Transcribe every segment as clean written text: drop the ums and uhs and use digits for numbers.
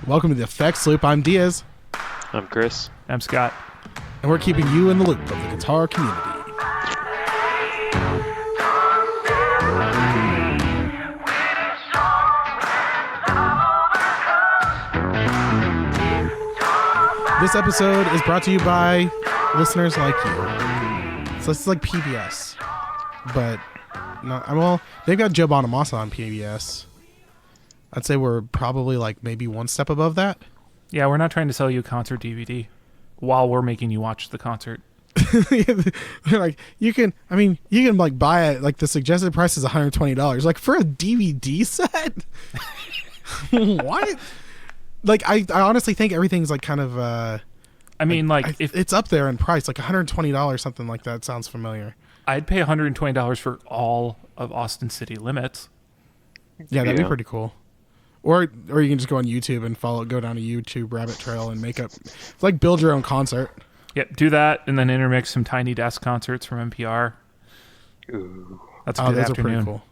Welcome to the Effects Loop. I'm Diaz. I'm Chris. I'm Scott. And we're keeping you in the loop of the guitar community. This episode is brought to you by listeners like you. So this is like PBS. But, well, they've got Joe Bonamassa on PBS. I'd say we're probably like maybe one step above that. Yeah, we're not trying to sell you a concert DVD while we're making you watch the concert. Like you can like buy it. Like the suggested price is $120. Like for a DVD set. What? Like I honestly think everything's like kind of. If it's up there in price, like $120, something like that sounds familiar. I'd pay $120 for all of Austin City Limits. Yeah, that'd be pretty cool. Or you can just go on YouTube and go down a YouTube rabbit trail and it's like build your own concert. Yep, do that and then intermix some Tiny Desk concerts from NPR. Ooh. That's a good those afternoon. Are pretty cool.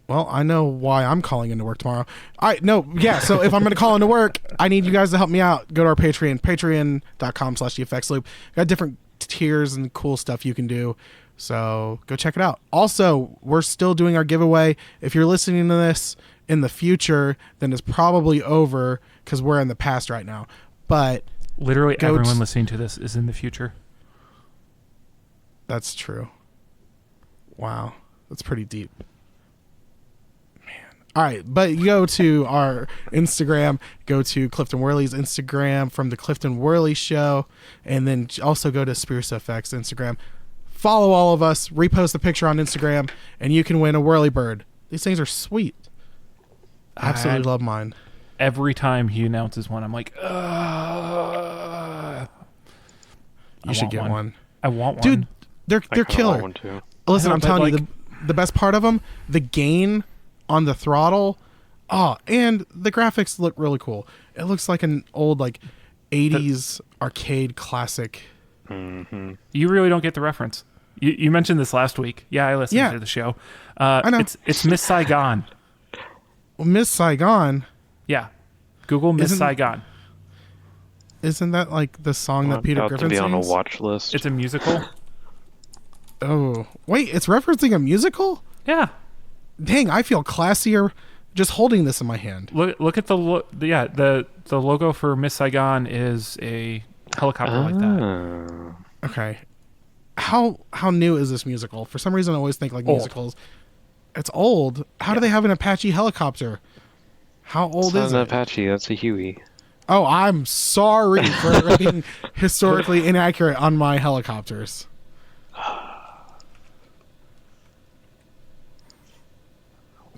Well, I know why I'm calling into work tomorrow. So if I'm going to call into work, I need you guys to help me out. Go to our Patreon, patreon.com/theeffectsloop. Got different tiers and cool stuff you can do. So go check it out. Also, we're still doing our giveaway. If you're listening to this in the future, then it's probably over because we're in the past right now. But literally everyone listening to this is in the future. That's true. Wow. That's pretty deep. Man. All right. But you go to our Instagram, go to Clifton Worley's Instagram from the Clifton Worley Show, and then also go to Spruce FX Instagram. Follow all of us, repost the picture on Instagram, and you can win a Whirly Bird. These things are sweet. I absolutely love mine. Every time he announces one, I'm like, you should get one. I want one. Dude, they're killer. Want one too. Listen, I'm telling you, the best part of them, the gain on the throttle, and the graphics look really cool. It looks like an old 80s arcade classic. Mm-hmm. You really don't get the reference. You mentioned this last week. Yeah, I listened to the show. I know. It's Miss Saigon. Well, Miss Saigon. Yeah. Google Miss Saigon. Isn't that like the song that Peter Griffin sings? To be on a watch list. It's a musical. Oh, wait, it's referencing a musical? Yeah. Dang, I feel classier just holding this in my hand. Look at the logo for Miss Saigon is a helicopter like that. Okay. How new is this musical? For some reason I always think old. musicals. It's old. How do they have an Apache helicopter? How old is it? That's not an Apache, that's a Huey. Oh, I'm sorry for being historically inaccurate on my helicopters.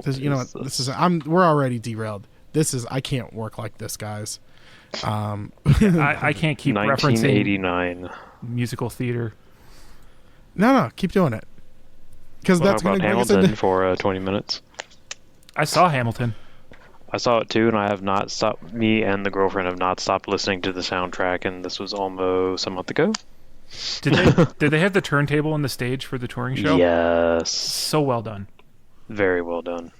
You know what? We're already derailed. I can't work like this, guys. I can't keep 1989 referencing musical theater. No, keep doing it. Because that's going to bring us Hamilton for 20 minutes. I saw Hamilton. I saw it too, and I have not stopped. Me and the girlfriend have not stopped listening to the soundtrack, and this was almost a month ago. Did they have the turntable on the stage for the touring show? Yes. So well done. Very well done.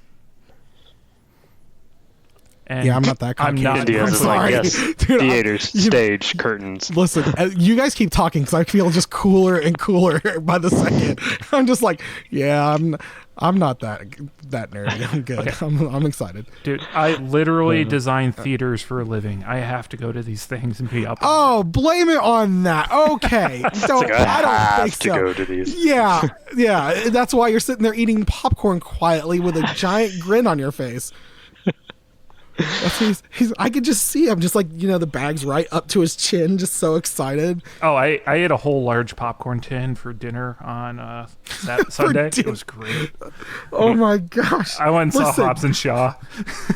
And I'm not that complicated. I'm sorry. Yes. Dude, Theaters, stage, curtains. Listen, you guys keep talking because I feel just cooler and cooler by the second. I'm just like, yeah, I'm not that nerdy. I'm good. Okay. I'm excited. Dude, I literally design theaters for a living. I have to go to these things and be up. Oh, blame it on that. Okay. I don't think so. To go to these. Yeah. That's why you're sitting there eating popcorn quietly with a giant grin on your face. I could just see him just the bag's right up to his chin, just so excited. Oh, I ate a whole large popcorn tin for dinner on that Sunday. It was great. Oh my gosh. I went and saw Hobbs and Shaw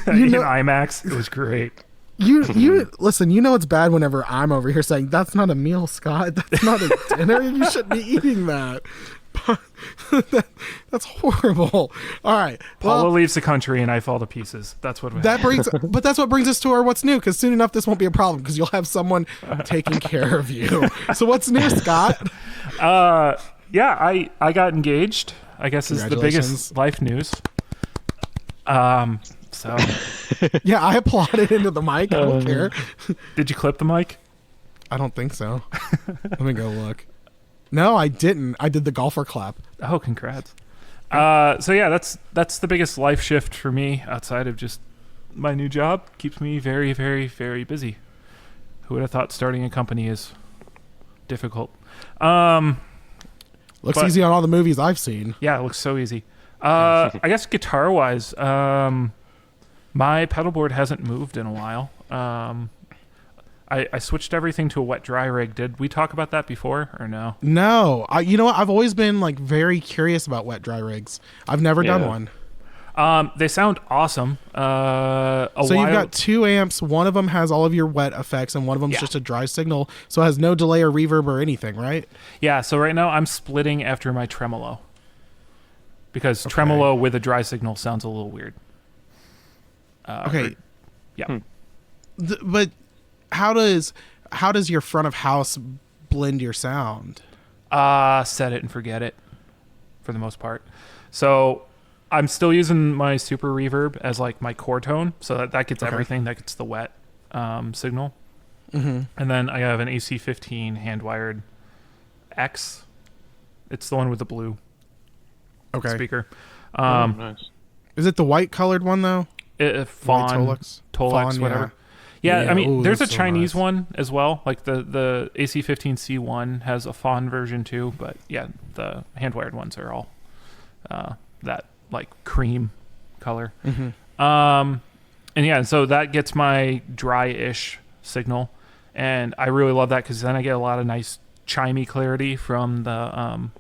in IMAX. It was great. You listen, it's bad whenever I'm over here saying that's not a meal, Scott. That's not a dinner. You shouldn't be eating that. That's horrible. All right, Paula leaves the country and I fall to pieces. That's what that's what brings us to our what's new, because soon enough this won't be a problem because you'll have someone taking care of you. So what's new, Scott? I got engaged. I guess is the biggest life news. So, Yeah, I applauded into the mic. I don't care. did you clip the mic? I don't think so. Let me go look. No, I didn't. I did the golfer clap. Oh, congrats. So yeah, that's the biggest life shift for me outside of just my new job. Keeps me very, very, very busy. Who would have thought starting a company is difficult? Looks easy on all the movies I've seen. Yeah, it looks so easy. I guess guitar-wise, my pedal board hasn't moved in a while. I switched everything to a wet dry rig. Did we talk about that before or no? No, you know what? I've always been like very curious about wet dry rigs. I've never done one. They sound awesome. You've got 2 amps. One of them has all of your wet effects, and one of them's just a dry signal, so it has no delay or reverb or anything, right? Yeah. So right now I'm splitting after my tremolo because tremolo with a dry signal sounds a little weird. Okay. Yeah. But how does your front of house blend your sound? Set it and forget it for the most part. So I'm still using my super reverb as like my core tone, so that gets everything. That gets the wet signal. Mm-hmm. And then I have an AC15 hand-wired X. It's the one with the blue speaker. Nice. Is it the white colored one though? Fawn, Tolex, whatever. Yeah, I mean, there's a Chinese one as well. Like the AC15C1 has a Fawn version too, but yeah, the hand-wired ones are all that like cream color. Mm-hmm. And yeah, so that gets my dry-ish signal, and I really love that because then I get a lot of nice chimey clarity from the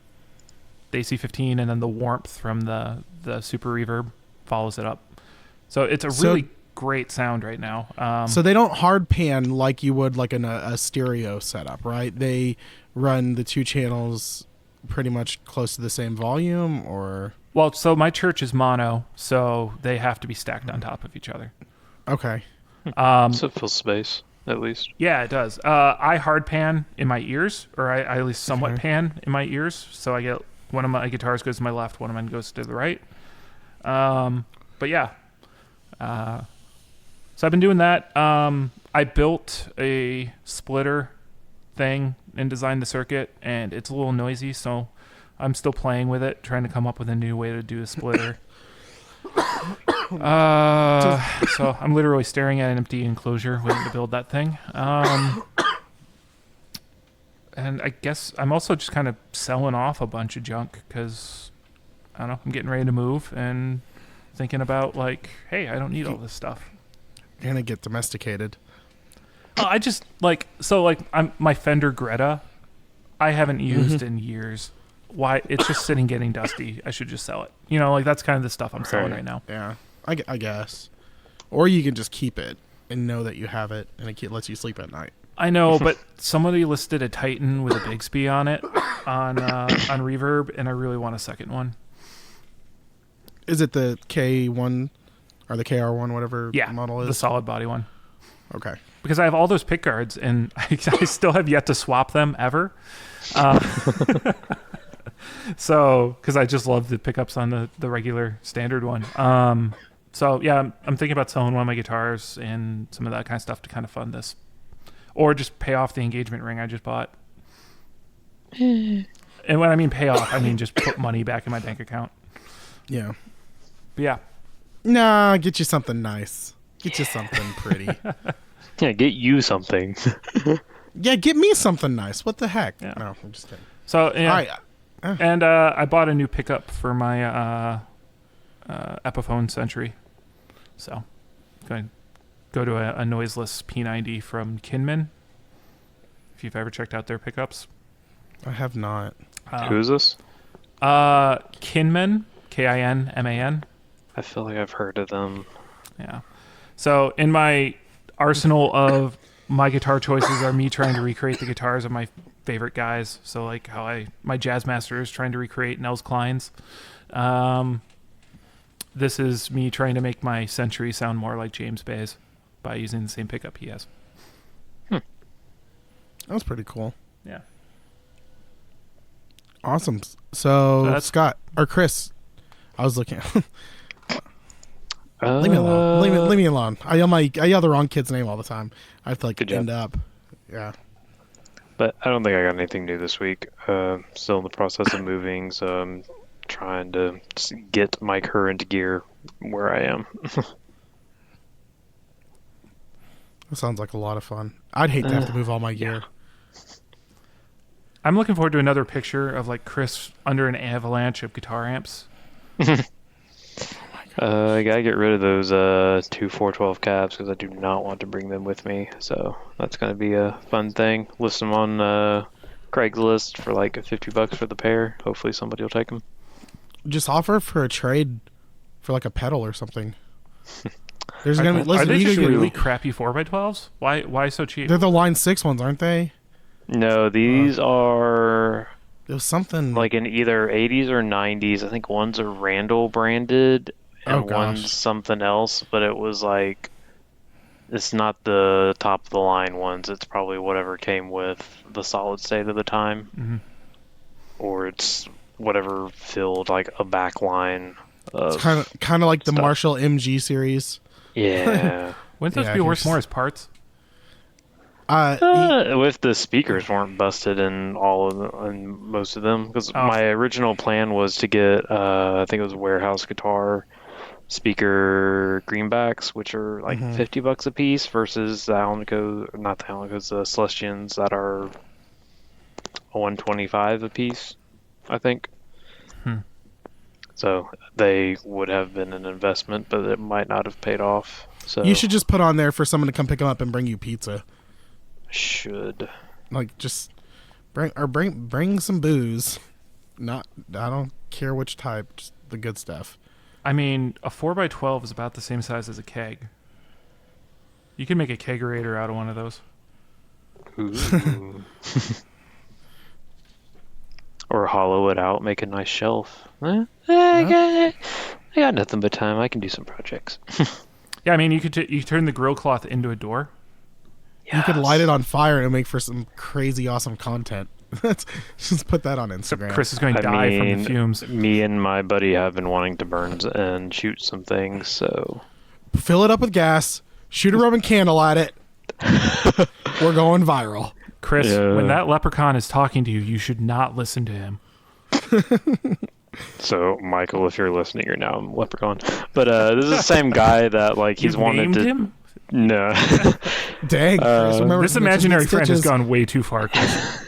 AC15, and then the warmth from the super reverb follows it up. So it's a really great sound right now. So they don't hard pan like you would like in a stereo setup, right? They run the 2 channels pretty much close to the same volume, or... Well, so my church is mono, so they have to be stacked on top of each other. Okay. So it fills space, at least. Yeah, it does. I hard pan in my ears, or I at least somewhat pan in my ears, so I get one of my guitars goes to my left, one of mine goes to the right. But yeah. So I've been doing that. I built a splitter thing and designed the circuit, and it's a little noisy, so I'm still playing with it, trying to come up with a new way to do a splitter. So I'm literally staring at an empty enclosure waiting to build that thing. And I guess I'm also just kind of selling off a bunch of junk because, I don't know, I'm getting ready to move and thinking about like, hey, I don't need all this stuff. You're gonna get domesticated. I just I'm my Fender Greta. I haven't used in years. Why? It's just sitting getting dusty. I should just sell it. You know, like that's kind of the stuff I'm selling right now. Yeah, I guess. Or you can just keep it and know that you have it, and it lets you sleep at night. I know, but somebody listed a Titan with a Bigsby on it on Reverb, and I really want a second one. Is it the K1 or the KR1, whatever model is? The solid body one. Okay. Because I have all those pick guards, and I still have yet to swap them ever. So, because I just love the pickups on the regular standard one. So, yeah, I'm thinking about selling one of my guitars and some of that kind of stuff to kind of fund this. Or just pay off the engagement ring I just bought. And when I mean pay off, I mean just put money back in my bank account. Yeah. But yeah. Nah, get you something nice. Get you something pretty. Yeah, get you something. Yeah, get me something nice. What the heck? Yeah. No, I'm just kidding. So, yeah. All right. And I bought a new pickup for my Epiphone Century. So, going to go to a noiseless P90 from Kinman. If you've ever checked out their pickups. I have not. Who's this? Kinman, Kinman. I feel like I've heard of them. Yeah. So in my arsenal of my guitar choices are me trying to recreate the guitars of my favorite guys. So like how my Jazz Master is trying to recreate Nels Cline's. This is me trying to make my Century sound more like James Bay's by using the same pickup he has. That was pretty cool. Yeah. Awesome. So Scott or Chris, I was looking. Leave me alone. Leave me alone. I yell the wrong kid's name all the time. I have to like end up. Yeah. But I don't think I got anything new this week. Still in the process of moving, so I'm trying to get my current gear where I am. That sounds like a lot of fun. I'd hate to have to move all my gear. I'm looking forward to another picture of like Chris under an avalanche of guitar amps. I gotta get rid of those 2 412 cabs because I do not want to bring them with me. So that's gonna be a fun thing. List them on Craigslist for like $50 for the pair. Hopefully somebody will take them. Just offer for a trade for like a pedal or something. There's Are they just get really crappy 4x12s? Why so cheap? They're the Line 6 ones, aren't they? No, these are It was something like in either 80s or 90s. I think one's a Randall branded and one's something else, but it was like it's not the top of the line ones. It's probably whatever came with the solid state of the time, or it's whatever filled like a back line. It's kind of like the stuff. Marshall MG series. Yeah. Wouldn't those be worth more as parts? If the speakers weren't busted in most of them, because my original plan was to get I think it was a warehouse guitar speaker greenbacks, which are like $50 a piece, versus the Celestians that are $125 a piece, I think. So they would have been an investment, but it might not have paid off. So you should just put on there for someone to come pick them up and bring you pizza. Should like just bring some booze. I don't care which type, just the good stuff. I mean, a 4x12 is about the same size as a keg. You can make a kegerator out of one of those. Ooh. Or hollow it out, make a nice shelf. I got nothing but time. I can do some projects. Yeah, I mean, you could you turn the grill cloth into a door. Yes. You could light it on fire and make for some crazy awesome content. Just put that on Instagram. Chris is going to die from the fumes. Me and my buddy have been wanting to burn and shoot some things, so fill it up with gas, shoot a Roman candle at it. We're going viral. Chris, when that leprechaun is talking to you, you should not listen to him. So, Michael, if you're listening, you're now a leprechaun. But this is the same guy that like he's wanted to. Him? No. Dang. This imaginary friend has gone way too far, Chris.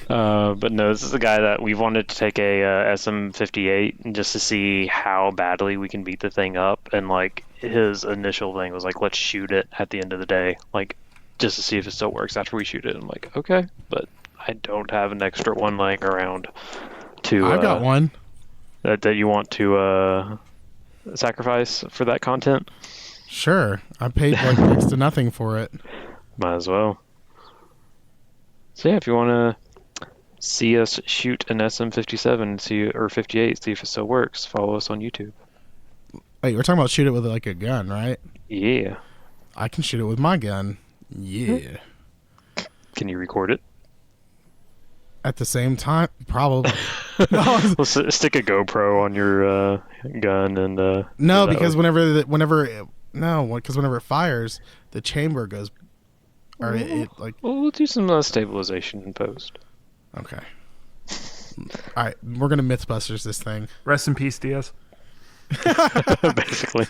But no, this is the guy that we wanted to take a SM58 just to see how badly we can beat the thing up. And like his initial thing was like, let's shoot it at the end of the day, like just to see if it still works after we shoot it. I'm like, okay, but I don't have an extra one laying around. I got one that you want to sacrifice for that content. Sure, I paid like next to nothing for it. Might as well. So yeah, if you want to see us shoot an SM57 or 58, see if it still works, follow us on YouTube. Wait, we're talking about shoot it with like a gun, right? Yeah. I can shoot it with my gun. Yeah. Can you record it? At the same time? Probably. We'll stick a GoPro on your gun and no, because whenever it fires, the chamber goes, or it like. Well, we'll do some stabilization in post. Okay. All right, we're gonna MythBusters this thing. Rest in peace, Diaz. Basically.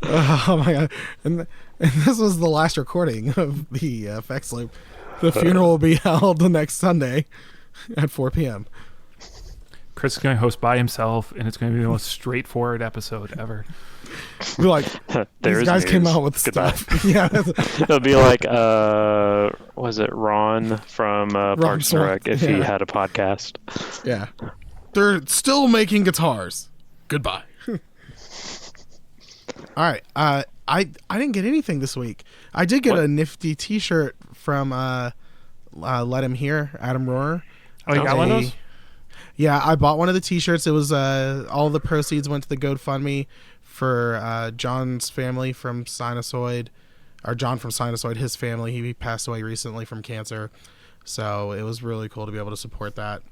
Oh my god! And this was the last recording of the Effects Loop. The funeral will be held the next Sunday at 4 p.m. Chris is going to host by himself, and it's going to be the most straightforward episode ever. Be like, these guys came out with stuff. Yeah, it'll be like, was it Ron from Parks and Rec if he had a podcast? Yeah, they're still making guitars. Goodbye. All right, I didn't get anything this week. I did get a nifty T-shirt from Let Him Hear, Adam Rohrer. Oh, you got one of those? Yeah, I bought one of the T-shirts. It was all the proceeds went to the GoFundMe for John's family from Sinusoid, or John from Sinusoid, his family. He passed away recently from cancer, so it was really cool to be able to support that.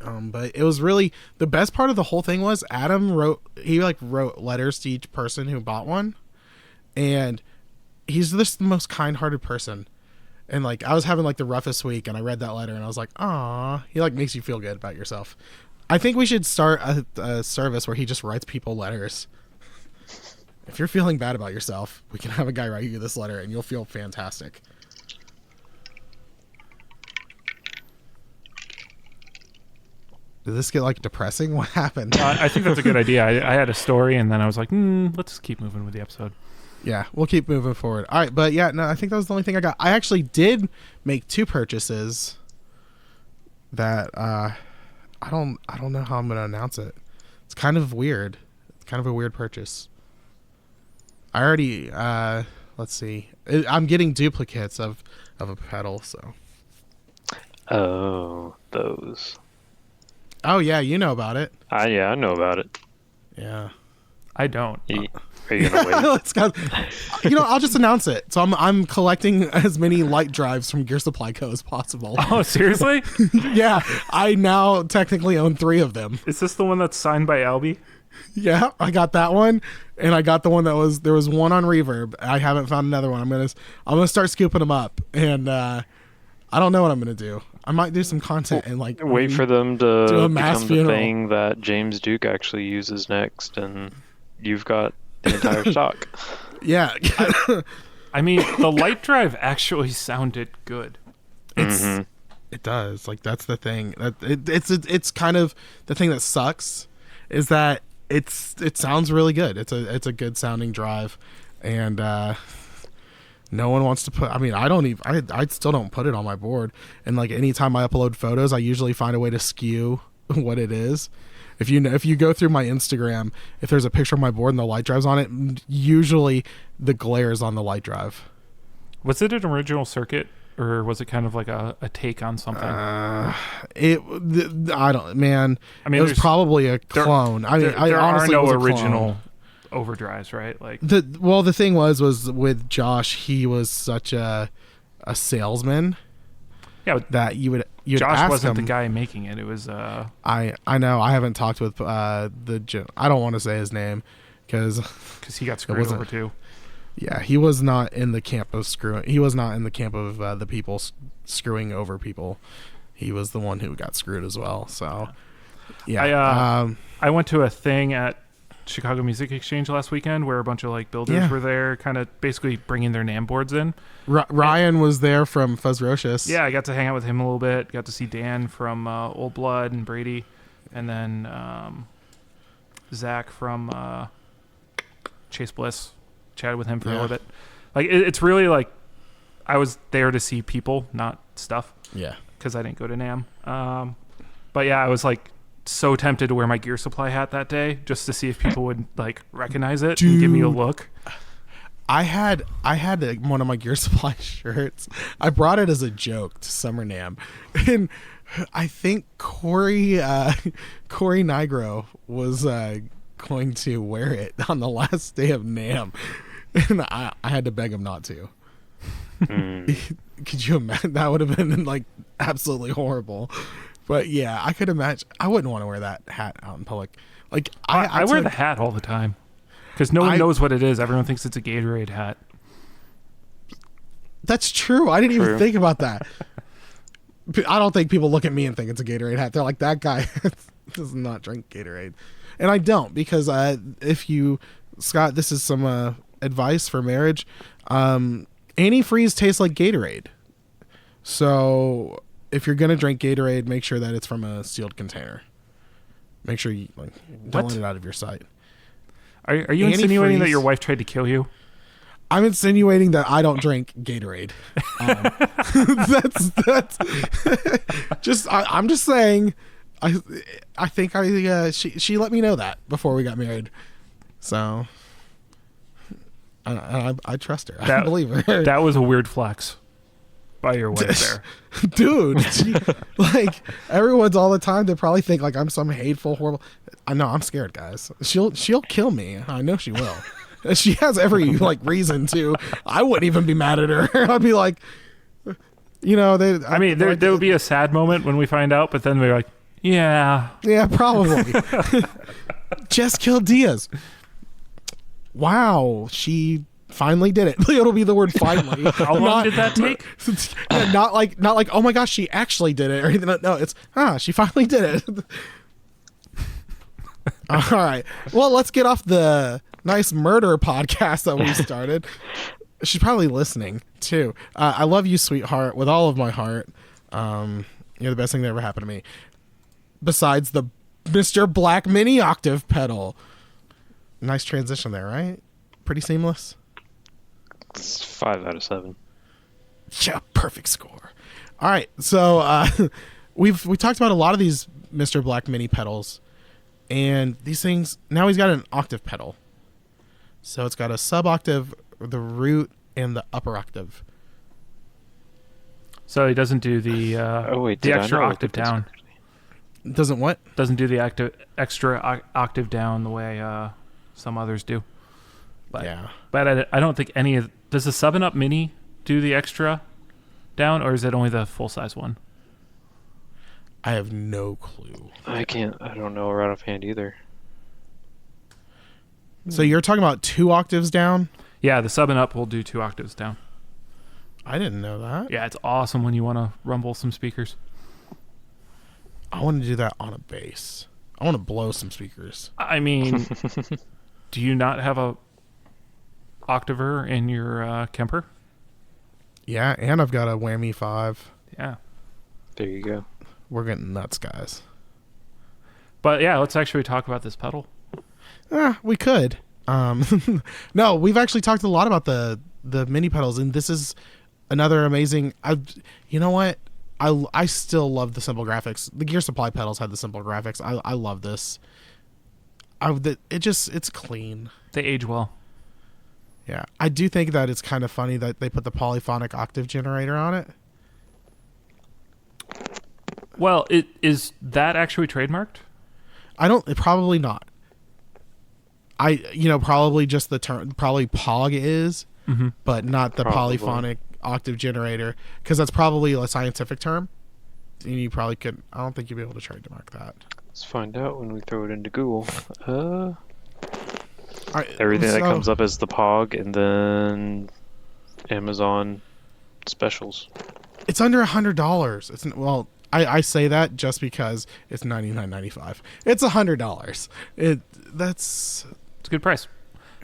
But it was really the best part of the whole thing was Adam wrote letters to each person who bought one, and he's just the most kind-hearted person. And like I was having like the roughest week, and I read that letter, and I was like, "Aw!" He like makes you feel good about yourself. I think we should start a service where he just writes people letters. If you're feeling bad about yourself, we can have a guy write you this letter, and you'll feel fantastic. Did this get like depressing? What happened? I think that's a good idea. I had a story, and then I was like, let's keep moving with the episode. Yeah, we'll keep moving forward. All right, but yeah, no, I think that was the only thing I got. I actually did make 2 purchases that I don't know how I'm going to announce it. It's kind of weird. It's kind of a weird purchase. I already let's see. I'm getting duplicates of a pedal, so. Oh, those. Oh yeah, you know about it. Yeah, I know about it. Yeah. I don't. Are you gonna wait? Let's go. I'll just announce it. So I'm collecting as many light drives from Gear Supply Co. as possible. Oh, seriously? Yeah, I now technically own 3 of them. Is this the one that's signed by Albie? Yeah, I got that one, and I got the one there was one on Reverb. I haven't found another one. I'm gonna start scooping them up, and I don't know what I'm gonna do. I might do some content and like wait for them to do a mass become funeral. the thing that James Duke actually uses next, and you've got the entire stock. Yeah. I mean, the light drive actually sounded good. It does. Like that's the thing. It's kind of the thing that sucks is that it sounds really good. It's a good sounding drive, and no one wants to put. I mean, I still don't put it on my board. And like anytime I upload photos, I usually find a way to skew what it is. If you go through my Instagram, if there's a picture of my board and the light drive's on it, usually the glare is on the light drive. Was it an original circuit, or was it kind of like a take on something? I don't, man. I mean, it was probably a clone. There honestly are no was a original overdrives, right? Like the thing was with Josh, he was such a salesman. Yeah, that you'd Josh ask wasn't him, the guy making it. It was I know. I haven't talked with I don't want to say his name because he got screwed over too. Yeah, he was not in the camp of screwing. He was not in the camp of the people screwing over people. He was the one who got screwed as well. So yeah, I went to a thing at Chicago Music Exchange last weekend where a bunch of like builders were there, kind of basically bringing their NAMM boards in. Ryan was there from Fuzzrocious. Yeah, I got to hang out with him a little bit. Got to see Dan from Old Blood and Brady, and then Zach from Chase Bliss. Chatted with him for a little bit. Like it's really like I was there to see people, not stuff. Yeah, because I didn't go to NAMM. But yeah, I was like so tempted to wear my Gear Supply hat that day just to see if people would like recognize it and give me a look. I had one of my Gear Supply shirts. I brought it as a joke to Summer NAMM, and I think Corey Nigro was going to wear it on the last day of NAMM, and I had to beg him not to. Could you imagine? That would have been like absolutely horrible. But yeah, I could imagine. I wouldn't want to wear that hat out in public. Like I wear the hat all the time because no one knows what it is. Everyone thinks it's a Gatorade hat. That's true. I didn't even think about that. I don't think people look at me and think it's a Gatorade hat. They're like, that guy does not drink Gatorade. And I don't, because Scott, this is some advice for marriage. Antifreeze tastes like Gatorade. So if you're going to drink Gatorade, make sure that it's from a sealed container. Make sure you don't let it out of your sight. Are you insinuating that your wife tried to kill you? I'm insinuating that I don't drink Gatorade. That's just. I'm just saying. I think she let me know that before we got married, so I trust her. I believe her. That was a weird flex by your wife there, dude. Like everyone's all the time. They probably think like I'm some hateful, horrible. I know I'm scared, guys. She'll kill me. I know she will. She has every like reason to. I wouldn't even be mad at her. I'd be like, there would be a sad moment when we find out, but then we're like, Yeah. Yeah, probably. Just killed Diaz. Wow, she finally did it. It'll be the word finally. How long did that take? Yeah, not like oh my gosh, she actually did it or anything. No, it's she finally did it. All right. Well, let's get off the nice murder podcast that we started. She's probably listening too. I love you, sweetheart, with all of my heart. You're the best thing that ever happened to me. Besides the Mr. Black Mini octave pedal. Nice transition there, right? Pretty seamless. It's 5 out of 7. Yeah, perfect score. All right, so we talked about a lot of these Mr. Black Mini pedals, and these things. Now he's got an octave pedal, so it's got a sub octave, the root, and the upper octave. So he doesn't do the the extra octave down. Doesn't what? Doesn't do the extra octave down the way some others do. But, yeah. But I don't think any of... Does the 7-Up Mini do the extra down, or is it only the full-size one? I have no clue. I don't know right offhand either. So you're talking about 2 octaves down? Yeah, the 7-Up will do 2 octaves down. I didn't know that. Yeah, it's awesome when you want to rumble some speakers. I want to do that on a bass. I want to blow some speakers. I mean, do you not have a octaver in your Kemper? Yeah, and I've got a Whammy 5. Yeah. There you go. We're getting nuts, guys. But yeah, let's actually talk about this pedal. We could. No, we've actually talked a lot about the mini pedals, and this is another amazing. You know what? I still love the simple graphics. The Gear Supply pedals had the simple graphics. I love this. It's clean. They age well. Yeah, I do think that it's kind of funny that they put the polyphonic octave generator on it. Well, is that actually trademarked? Probably not. Probably just the term. Probably Pog is, but not the polyphonic octave generator, because that's probably a scientific term, and you probably could. I don't think you'd be able to trademark that. Let's find out when we throw it into Google. Right, everything that comes up is the Pog, and then Amazon specials. It's under $100. It's I say that just because it's $99.95. It's $100. It's a good price.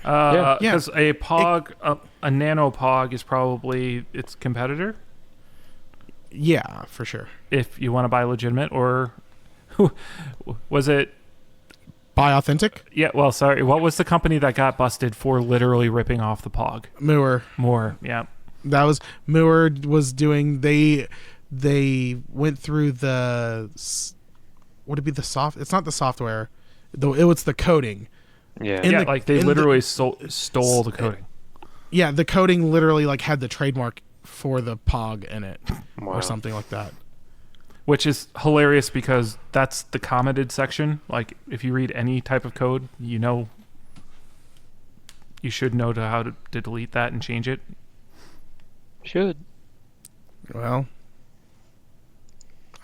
Yeah. Because a Pog, a Nano Pog is probably its competitor. Yeah, for sure. If you want to buy legitimate, or was it? Buy authentic? Yeah. Well, sorry. What was the company that got busted for literally ripping off the Pog? Moore. Yeah. That was Moore was doing. They went through the. Would it be the soft? It's not the software. Though it was the coding. Yeah. They literally stole the coding. Yeah, the coding literally had the trademark for the Pog in it, wow. or something like that. Which is hilarious because that's the commented section. Like, if you read any type of code, you should know how to delete that and change it. Should. Well,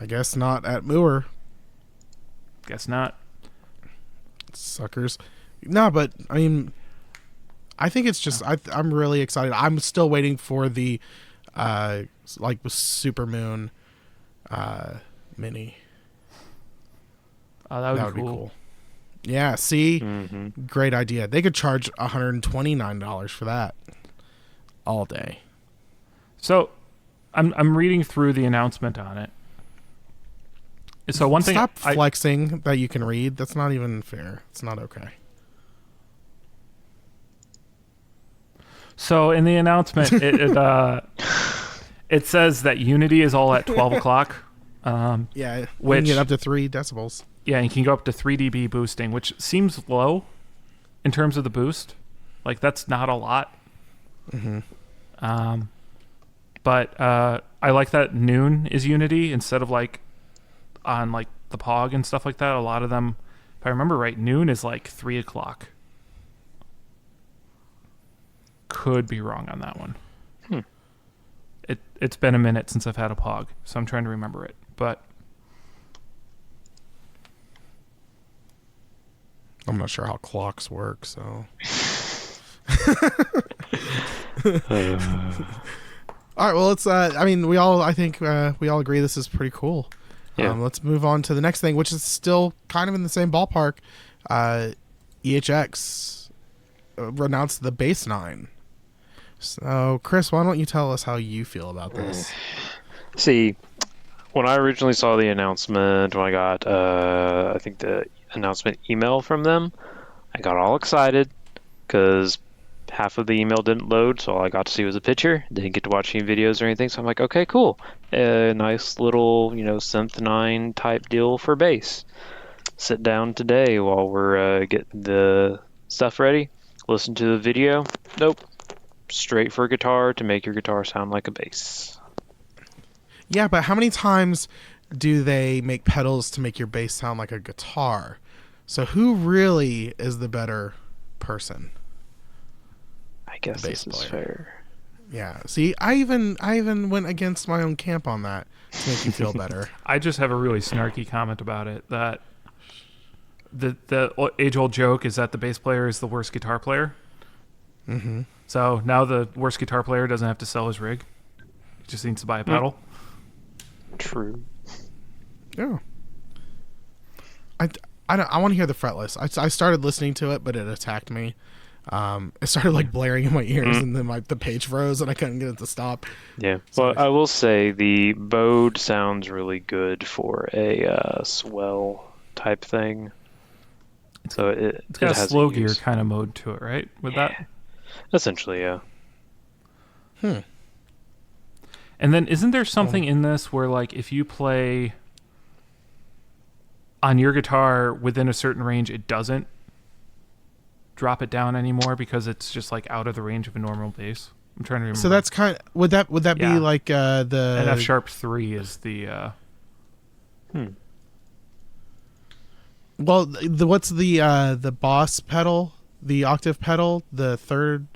I guess not at Moore. Guess not. Suckers. No, but I mean, I think it's just I'm really excited. I'm still waiting for the Supermoon mini. Oh, that would be cool. Yeah, see? Great idea. They could charge $129 for that all day. So, I'm reading through the announcement on it. So one thing, stop flexing that you can read. That's not even fair. It's not okay. So in the announcement, it says that Unity is all at 12 o'clock. Yeah, you can get up to 3 decibels. Yeah, you can go up to 3 dB boosting, which seems low in terms of the boost. That's not a lot. But I like that noon is Unity instead of on the Pog and stuff like that. A lot of them, if I remember right, noon is 3 o'clock. Could be wrong on that one. It's been a minute since I've had a Pog, so I'm trying to remember it. But I'm not sure how clocks work, so. All right, well, let's. I think we all agree this is pretty cool. Yeah. Let's move on to the next thing, which is still kind of in the same ballpark. EHX announced the Base 9. So, Chris, why don't you tell us how you feel about this? See, when I originally saw the announcement, when I got, I think the announcement email from them, I got all excited because half of the email didn't load, so all I got to see was a picture. Didn't get to watch any videos or anything, so I'm like, okay, cool. A nice little, Synth 9 type deal for bass. Sit down today while we're getting the stuff ready. Listen to the video. Nope. Straight for a guitar to make your guitar sound like a bass. Yeah, but how many times do they make pedals to make your bass sound like a guitar? So who really is the better person? I guess this is fair. Yeah. See, I even went against my own camp on that to make you feel better. I just have a really snarky comment about it. That the age-old joke is that the bass player is the worst guitar player. Mm-hmm. So now the worst guitar player doesn't have to sell his rig. He just needs to buy a pedal. True. Yeah. I want to hear the fretless. I started listening to it, but it attacked me. It started like blaring in my ears, and then the page froze, and I couldn't get it to stop. Yeah. Well, I will say the Bode sounds really good for a swell type thing. So it's got a slow gear kind of mode to it, right? With that. Essentially, yeah. And then isn't there something in this where, like, if you play on your guitar within a certain range, it doesn't drop it down anymore because it's just like out of the range of a normal bass? I'm trying to remember. So that's kind of, would that be like the and F#3 is the well, what's the Boss pedal, the octave pedal, the third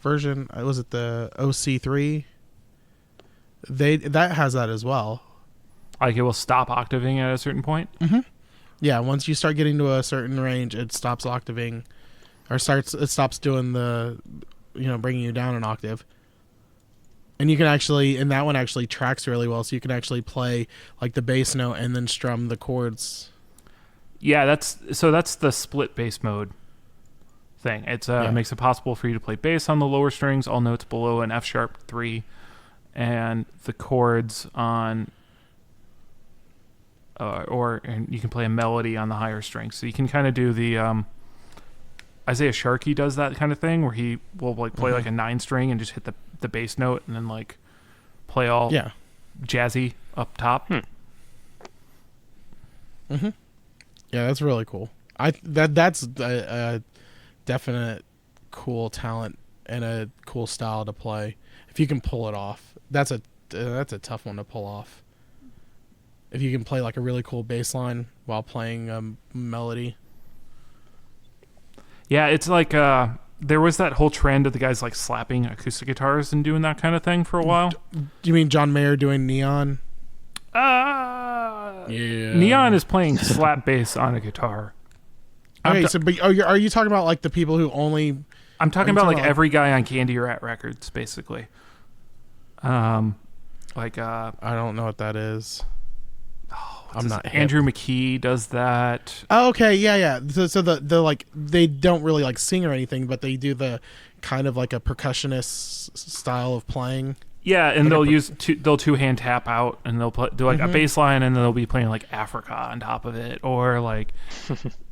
version, was it the OC3? That has that as well. Like it will stop octaving at a certain point? Mm-hmm. Yeah, once you start getting to a certain range, it stops octaving, or it stops doing the, bringing you down an octave. And you can actually, and that one actually tracks really well, so you can actually play like the bass note and then strum the chords. Yeah, that's the split bass mode thing. It makes it possible for you to play bass on the lower strings, all notes below an F#3, and the chords on, and you can play a melody on the higher strings. So you can kind of do the Isaiah Sharkey does that kind of thing where he will like play like a 9-string and just hit the bass note and then like play all jazzy up top. Mm-hmm. Yeah, that's really cool. That's a definite cool talent and a cool style to play. If you can pull it off, that's a tough one to pull off. If you can play like a really cool bass line while playing a melody. Yeah, it's like there was that whole trend of the guys like slapping acoustic guitars and doing that kind of thing for a while. Do you mean John Mayer doing Neon? Yeah. Neon is playing slap bass on a guitar. Okay, but are you talking about like the people who only? I'm talking about like every guy on Candy Rat Records, basically. I don't know what that is. I'm not. Andrew McKee does that. Oh, okay, yeah. So the like they don't really like sing or anything, but they do the kind of like a percussionist style of playing. Yeah, and they'll two-hand tap out, and they'll do like a bass line, and they'll be playing like Africa on top of it, or like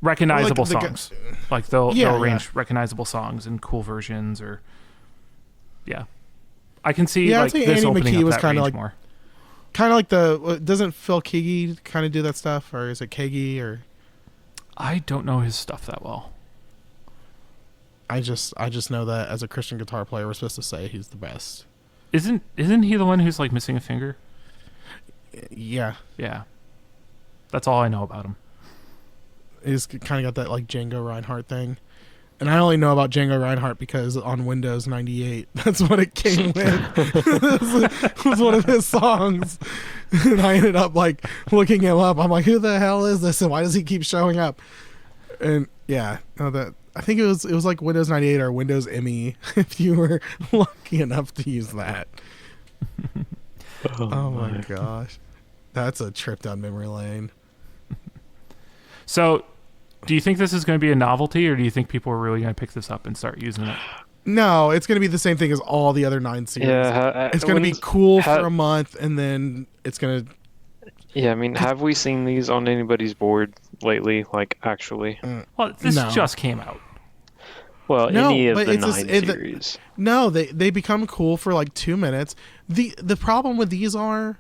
recognizable songs. Like they'll arrange recognizable songs and cool versions, or I can see like this Andy opening McKee up was that kind of range like more. Kind of like doesn't Phil Keaggy kind of do that stuff, or is it Keaggy, or? I don't know his stuff that well. I just know that as a Christian guitar player, we're supposed to say he's the best. Isn't he the one who's like missing a finger? Yeah. Yeah. That's all I know about him. He's kind of got that like Django Reinhardt thing. And I only know about Django Reinhardt because on Windows 98, that's what it came with. It was one of his songs. And I ended up like looking him up. I'm like, who the hell is this? And why does he keep showing up? And yeah, no, that I think it was like Windows 98 or Windows ME if you were lucky enough to use that. Oh my gosh. That's a trip down memory lane. So, do you think this is going to be a novelty, or do you think people are really going to pick this up and start using it? No, it's going to be the same thing as all the other 9 series. Yeah, it's going to be cool for a month, and then it's going to... Yeah, I mean, have we seen these on anybody's board lately, like, actually? Well, this just came out. Well, any of the 9 series. No, they become cool for like 2 minutes. The problem with these are,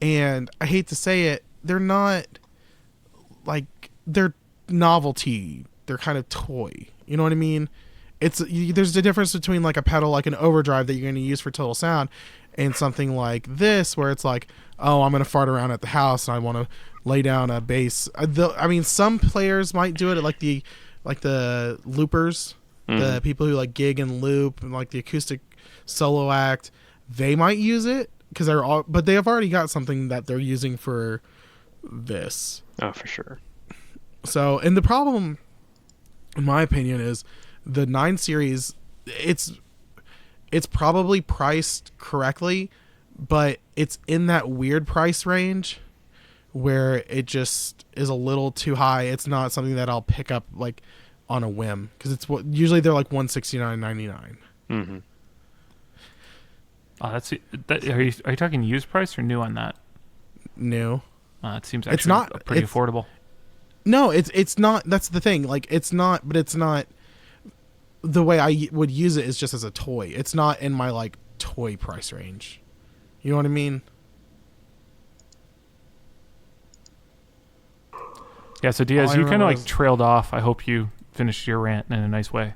and I hate to say it, they're not, like, they're novelty. They're kind of toy. You know what I mean? There's a difference between like a pedal, like an overdrive that you're going to use for total sound, and something like this where it's like, oh, I'm going to fart around at the house and I want to lay down a bass. I mean, some players might do it at like the loopers, the people who like gig and loop and like the acoustic solo act. They might use it because but they have already got something that they're using for this. Oh, for sure. So, and the problem, in my opinion, is the 9 series. It's probably priced correctly, but it's in that weird price range where it just is a little too high. It's not something that I'll pick up like on a whim because usually they're like $169.99. Mm-hmm. Oh, are you talking used price or new on that? New. It seems actually pretty affordable. No, it's not. That's the thing. Like, it's not, but it's not. The way I would use it is just as a toy. It's not in my like toy price range. You know what I mean? Yeah. So Diaz, you kind of like trailed off. I hope you finished your rant in a nice way.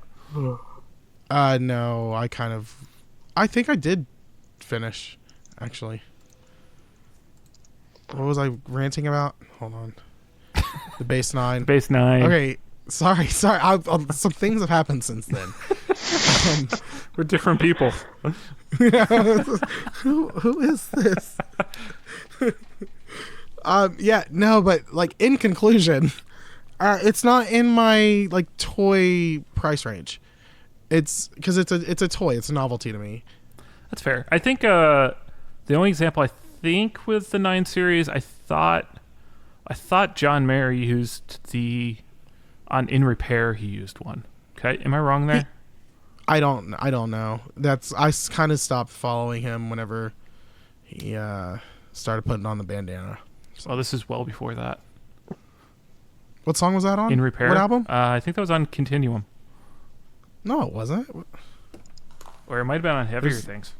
No, I think I did finish, actually. What was I ranting about? Hold on. The bass 9. Bass 9. Okay. Sorry. Some things have happened since then. We're different people. Who is this? Yeah, no, but like in conclusion, it's not in my like toy price range. It's because it's a toy. It's a novelty to me. That's fair. I think the only example I think with the 9 series, I thought John Mayer used on In Repair. He used one. Okay, am I wrong there? I don't know. I kind of stopped following him whenever he started putting on the bandana. Well, this is well before that. What song was that on? In Repair. What album? I think that was on Continuum. No, it wasn't. Or it might have been on Heavier Things.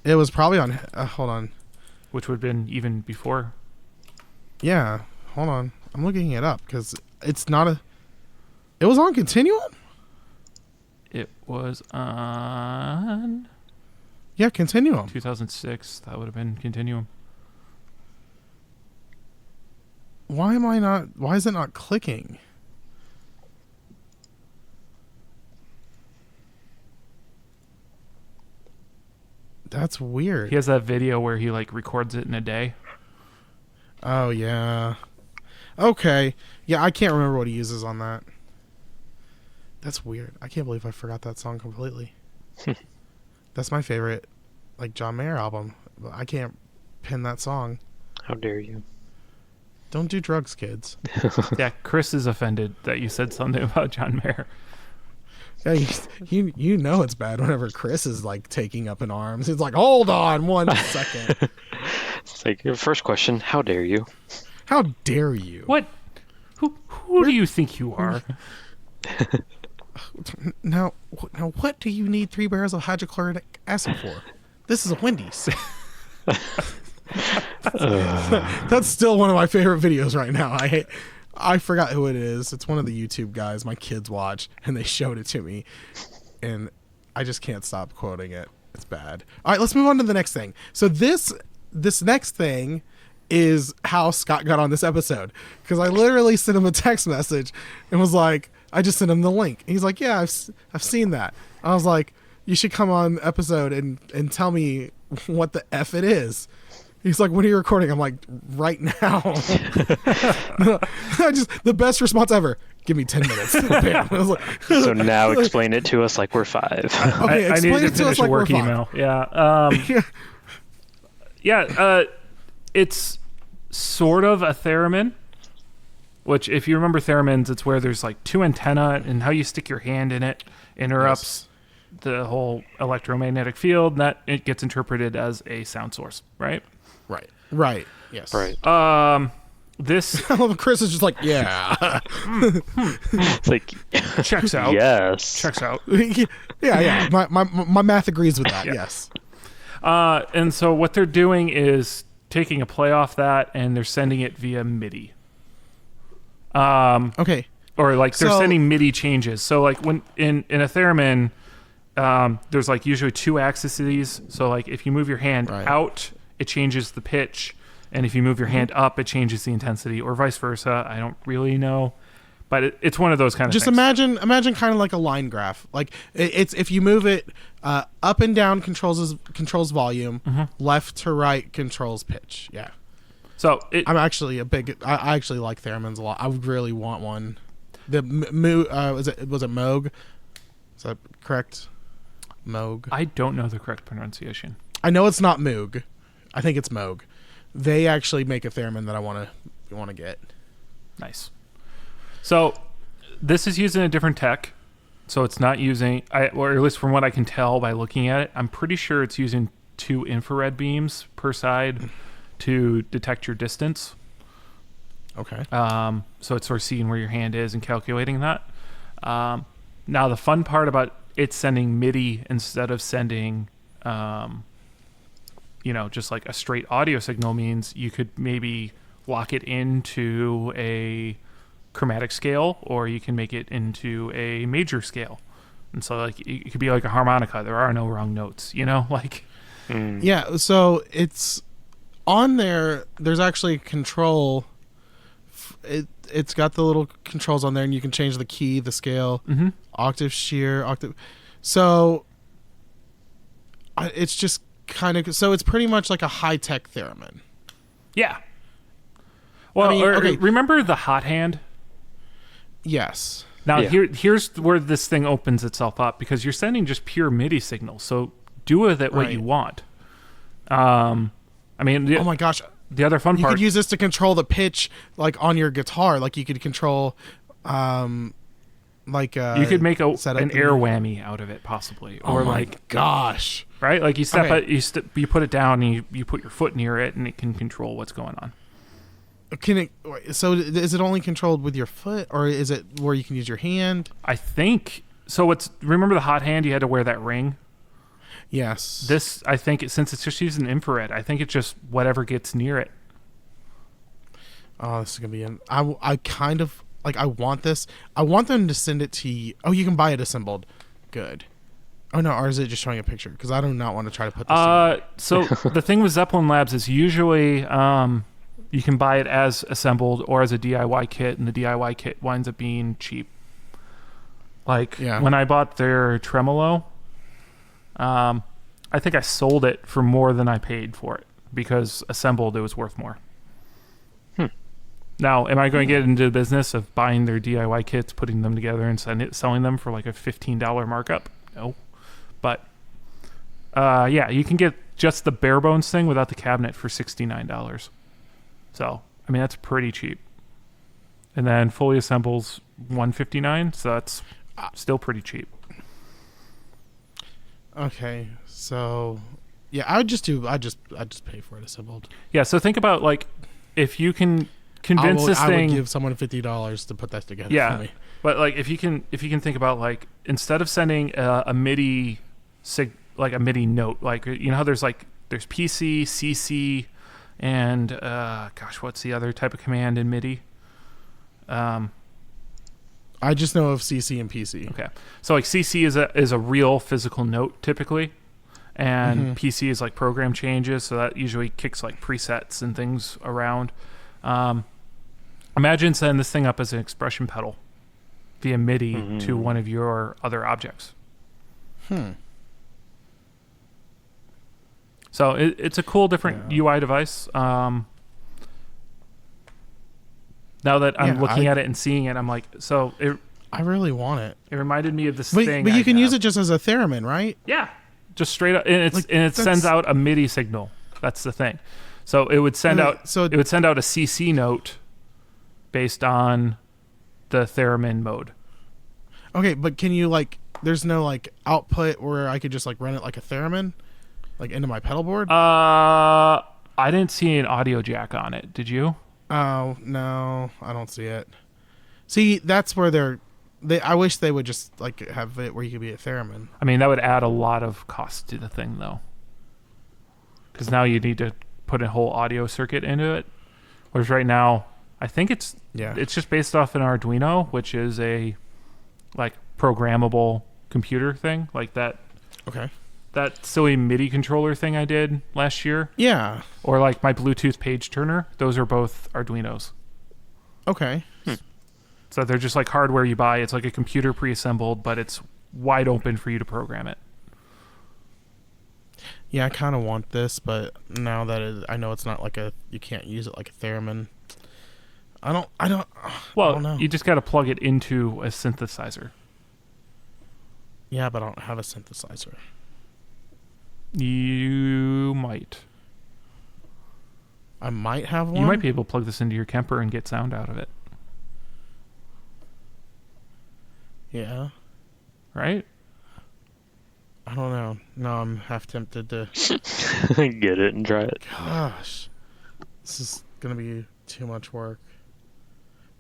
It was probably on. Hold on. Which would have been even before. Yeah. Hold on. I'm looking it up because it's not a... It was on Continuum? It was on... Yeah, Continuum. 2006. That would have been Continuum. Why is it not clicking? That's weird. He has that video where he like records it in a day. Oh, yeah. Okay. Yeah, I can't remember what he uses on that. That's weird. I can't believe I forgot that song completely. That's my favorite, like, John Mayer album. But I can't pin that song. How dare you? Don't do drugs, kids. Yeah, Chris is offended that you said something about John Mayer. Yeah, you know it's bad whenever Chris is like taking up in arms. It's like, hold on 1 second. It's like your first question. How dare you? How dare you? What? Who do you think you are? Now, what do you need 3 barrels of hydrochloric acid for? This is a Wendy's. That's still one of my favorite videos right now. I forgot who it is. It's one of the YouTube guys my kids watch, and they showed it to me, and I just can't stop quoting it. It's bad. All right, let's move on to the next thing. So this next thing is how Scott got on this episode, because I literally sent him a text message and was like, I just sent him the link. He's like, yeah, I've seen that. I was like, you should come on the episode and tell me what the F it is. He's like, when are you recording? I'm like, right now. Just the best response ever. Give me 10 minutes. Bam. I was like, so now explain it to us like we're 5. Okay, explain it to us like we're 5. Email. Yeah. It's sort of a theremin, which if you remember theremins, it's where there's like 2 antenna, and how you stick your hand in it interrupts the whole electromagnetic field, and that it gets interpreted as a sound source, right? Right. Yes. Right. This Chris is just like, yeah. It's like checks out. Yes. Checks out. Yeah. My math agrees with that. Yes. And so what they're doing is taking a play off that, and they're sending it via MIDI. Okay. Or like they're sending MIDI changes. So like when in a theremin, there's like usually 2 axes. So like if you move your hand out, it changes the pitch, and if you move your hand up, it changes the intensity, or vice versa. I don't really know, but it's one of those kind of just things. Imagine kind of like a line graph. Like it's if you move it up and down controls volume, left to right controls pitch. Yeah. So I'm actually I actually like theremins a lot. I would really want one. The was it Moog? Is that correct? Moog. I don't know the correct pronunciation. I know it's not Moog. I think it's Moog. They actually make a theremin that I want to get. Nice. So this is using a different tech. So it's not using, or at least from what I can tell by looking at it, I'm pretty sure it's using 2 infrared beams per side to detect your distance. Okay. So it's sort of seeing where your hand is and calculating that. Now the fun part about it sending MIDI instead of sending, just like a straight audio signal means you could maybe lock it into a chromatic scale, or you can make it into a major scale. And so like it could be like a harmonica. There are no wrong notes, like. Yeah. So it's on there. There's actually control. It's got the little controls on there, and you can change the key, the scale, octave, shear, octave. So it's just kind of, so it's pretty much like a high-tech theremin. Yeah. Well, remember the hot hand? Yes. Now here's where this thing opens itself up, because you're sending just pure MIDI signals. So do with it what you want. Oh my gosh. The other fun part, you could use this to control the pitch, like on your guitar. Like you could control, you could make an air whammy out of it, possibly. Or gosh, right? Like you you put it down, and you put your foot near it, and it can control what's going on. So is it only controlled with your foot, or is it where you can use your hand? I think so. Remember the hot hand? You had to wear that ring. Yes. This, I think, since it's just using infrared, I think it's just whatever gets near it. Oh, this is gonna be I kind of like. I want this. I want them to send it to you. Oh, you can buy it assembled. Good. Oh no, or is it just showing a picture? Because I do not want to try to put this. So the thing with Zeppelin Labs is usually you can buy it as assembled or as a DIY kit, and the DIY kit winds up being cheap. Like when I bought their tremolo. I think I sold it for more than I paid for it, because assembled it was worth more. Now, am I going to get into the business of buying their DIY kits, putting them together, and selling them for like a $15 markup? No. But you can get just the bare bones thing without the cabinet for $69. So, that's pretty cheap. And then fully assembles $159, so that's still pretty cheap. Okay, so I just pay for it assembled. Yeah, so think about like if you can convince this thing. I would give someone $50 to put that together for me. But like if you can think about like instead of sending a MIDI like a MIDI note, like how there's PC, CC, and what's the other type of command in MIDI? I just know of CC and PC. Okay, so like CC is a real physical note typically, and PC is like program changes, so that usually kicks like presets and things around. Imagine setting this thing up as an expression pedal via MIDI to one of your other objects. So it's a cool different UI device. Now that I'm looking at it and seeing it, I'm like, so it. I really want it. It reminded me of this thing. But you can use it just as a theremin, right? Yeah, just straight up, and it sends out a MIDI signal. That's the thing. So it would send out. So it would send out a CC note based on the theremin mode. Okay, but can you there's no output where I could just run it like a theremin, into my pedal board? I didn't see an audio jack on it. Did you? Oh no, I don't see it. See, that's where I wish they would just have it where you could be a theremin. I mean, that would add a lot of cost to the thing, though, because now you need to put a whole audio circuit into it. Whereas right now, I think it's just based off an Arduino, which is a programmable computer thing, like that. Okay. That silly MIDI controller thing I did last year. Yeah. Or my Bluetooth page turner. Those are both Arduinos. Okay. So they're just hardware you buy. It's like a computer pre-assembled, but it's wide open for you to program it. Yeah, I kind of want this, but now that I know it's not you can't use it like a theremin. I don't know. You just got to plug it into a synthesizer. Yeah, but I don't have a synthesizer. You might. I might have one. You might be able to plug this into your Kemper and get sound out of it. Yeah. Right? I don't know. No, I'm half tempted to get it and try it. Gosh. This is going to be too much work.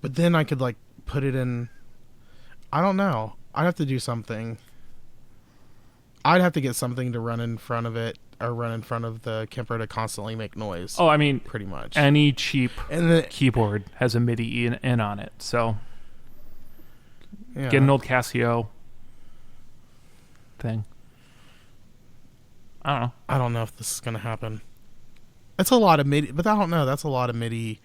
But then I could put it in. I don't know. I'd have to do something. I'd have to get something to run in front of it or run in front of the Kemper to constantly make noise. Oh, I mean, pretty much. Any cheap keyboard has a MIDI in on it. So get an old Casio thing. I don't know. I don't know if this is going to happen. It's a lot of MIDI, but I don't know. That's a lot of MIDI.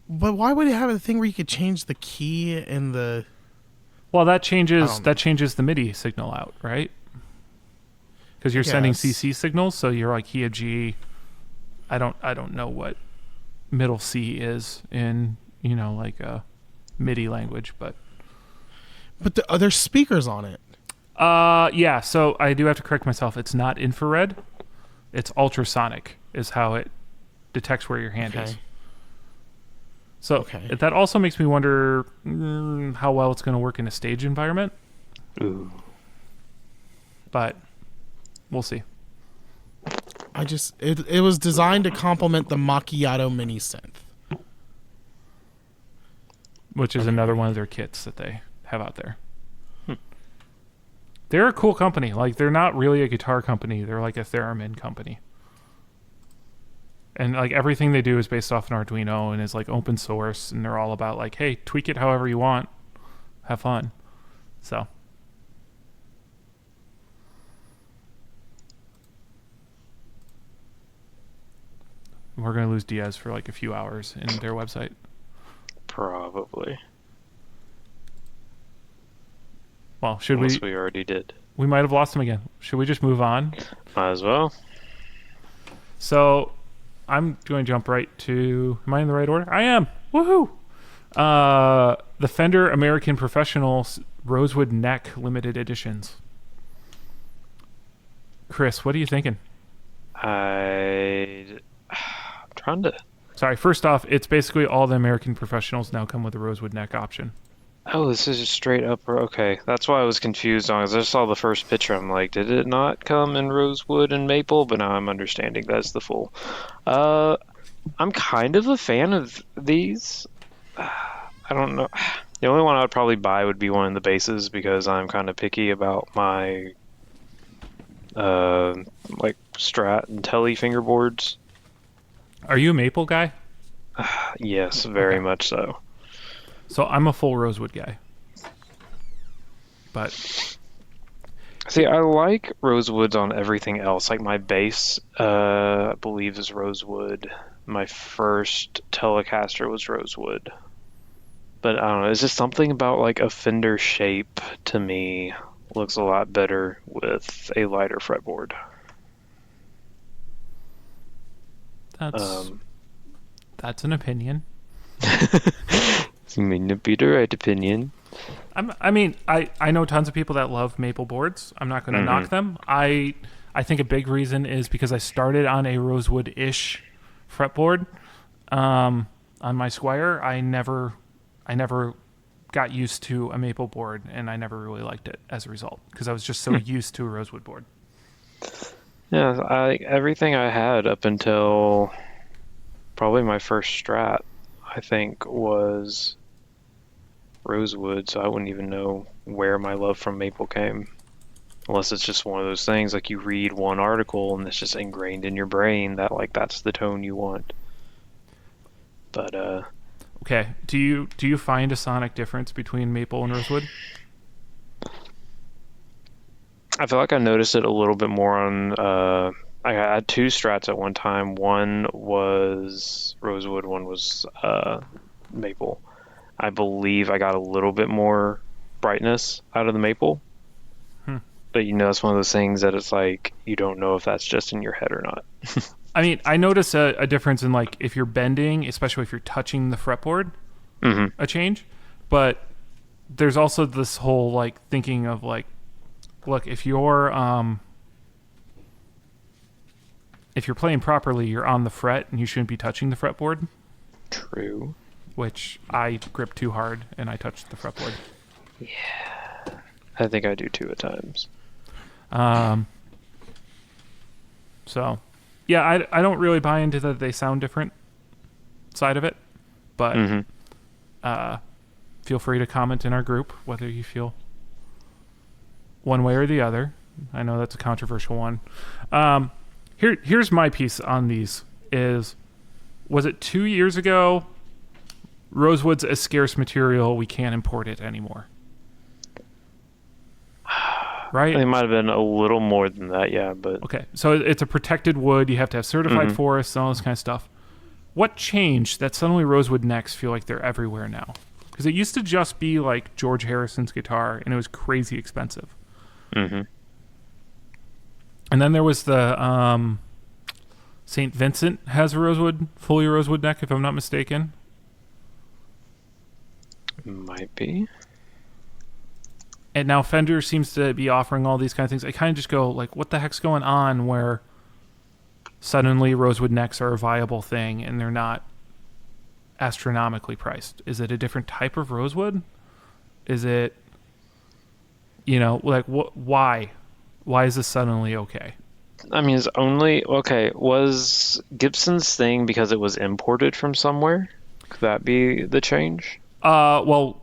But why would it have a thing where you could change the key in the... Well, that changes the MIDI signal out, right? Because you're sending CC signals, so you're key of G. I don't know what middle C is in a MIDI language, but there's speakers on it. Yeah. So I do have to correct myself. It's not infrared. It's ultrasonic is how it detects where your hand is. So that also makes me wonder how well it's going to work in a stage environment. Ooh. But we'll see. It was designed to complement the Macchiato Mini Synth, which is another one of their kits that they have out there. They're a cool company. They're not really a guitar company. They're a theremin company. And everything they do is based off an Arduino and is open source, and they're all about hey, tweak it however you want, have fun. So we're gonna lose Diaz for a few hours in their website. Probably. Well, should Unless we already did. We might have lost him again. Should we just move on? Might as well. So I'm going to jump right to... Am I in the right order? I am. Woohoo! The Fender American Professional Rosewood Neck Limited Editions. Chris, what are you thinking? I'm trying to... Sorry, first off, it's basically all the American Professionals now come with a Rosewood Neck option. Oh, this is just straight up. Okay, that's why I was confused on. Because I saw the first picture, I'm like, did it not come in rosewood and maple? But now I'm understanding that's the full. I'm kind of a fan of these. I don't know. The only one I would probably buy would be one of the bases because I'm kind of picky about my Strat and Tele fingerboards. Are you a maple guy? Yes, very much so. So I'm a full rosewood guy. But see, I like rosewoods on everything else. My bass, I believe, is rosewood. My first Telecaster was rosewood. But I don't know, it's just something about a Fender shape to me looks a lot better with a lighter fretboard. That's an opinion. It may not be the right opinion. I know tons of people that love maple boards. I'm not going to knock them. I think a big reason is because I started on a rosewood-ish fretboard on my Squire. I never got used to a maple board, and I never really liked it as a result because I was just so used to a rosewood board. Yeah, everything I had up until probably my first Strat, I think, was rosewood, so I wouldn't even know where my love from maple came. Unless it's just one of those things, like you read one article and it's just ingrained in your brain that like that's the tone you want. But okay, do you find a sonic difference between maple and rosewood? I feel like I noticed it a little bit more on I had two Strats at one time. One was rosewood, one was maple. I believe I got a little bit more brightness out of the maple. But it's one of those things that it's like you don't know if that's just in your head or not. I mean, I notice a difference in like if you're bending, especially if you're touching the fretboard, a change. But there's also this whole like thinking of like, look, if you're playing properly, you're on the fret and you shouldn't be touching the fretboard. True. Which I grip too hard and I touch the fretboard. Yeah, I think I do too at times. So, yeah, I don't really buy into that they sound different side of it, but feel free to comment in our group whether you feel one way or the other. I know that's a controversial one. Here's my piece on these was it 2 years ago? Rosewood's a scarce material. We can't import it anymore. Right? It might have been a little more than that, yeah. But okay, so it's a protected wood. You have to have certified forests and all this kind of stuff. What changed that suddenly rosewood necks feel like they're everywhere now? Because it used to just be like George Harrison's guitar, and it was crazy expensive. And then there was the St. Vincent has a fully rosewood neck, if I'm not mistaken. Might be. And now Fender seems to be offering all these kind of things. I kind of just go, like, what the heck's going on where suddenly rosewood necks are a viable thing and they're not astronomically priced? Is it a different type of rosewood? Is it, like, why? Why is this suddenly okay? I mean, it's only... Okay, was Gibson's thing because it was imported from somewhere? Could that be the change? Well,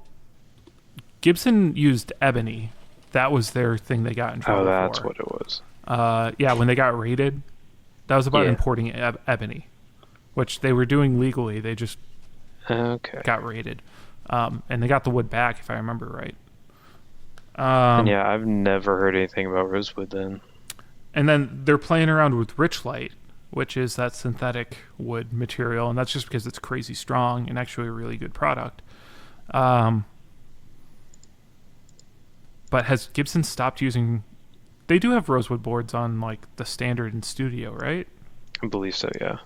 Gibson used ebony. That was their thing they got in trouble for. Oh, that's what it was. Yeah, when they got raided, that was about importing ebony, which they were doing legally. They just got raided. And they got the wood back, if I remember right. Yeah, I've never heard anything about rosewood then. And then they're playing around with Richlight, which is that synthetic wood material, and that's just because it's crazy strong and actually a really good product. But has Gibson stopped using... They do have rosewood boards on like the standard and studio, right? I believe so, yeah.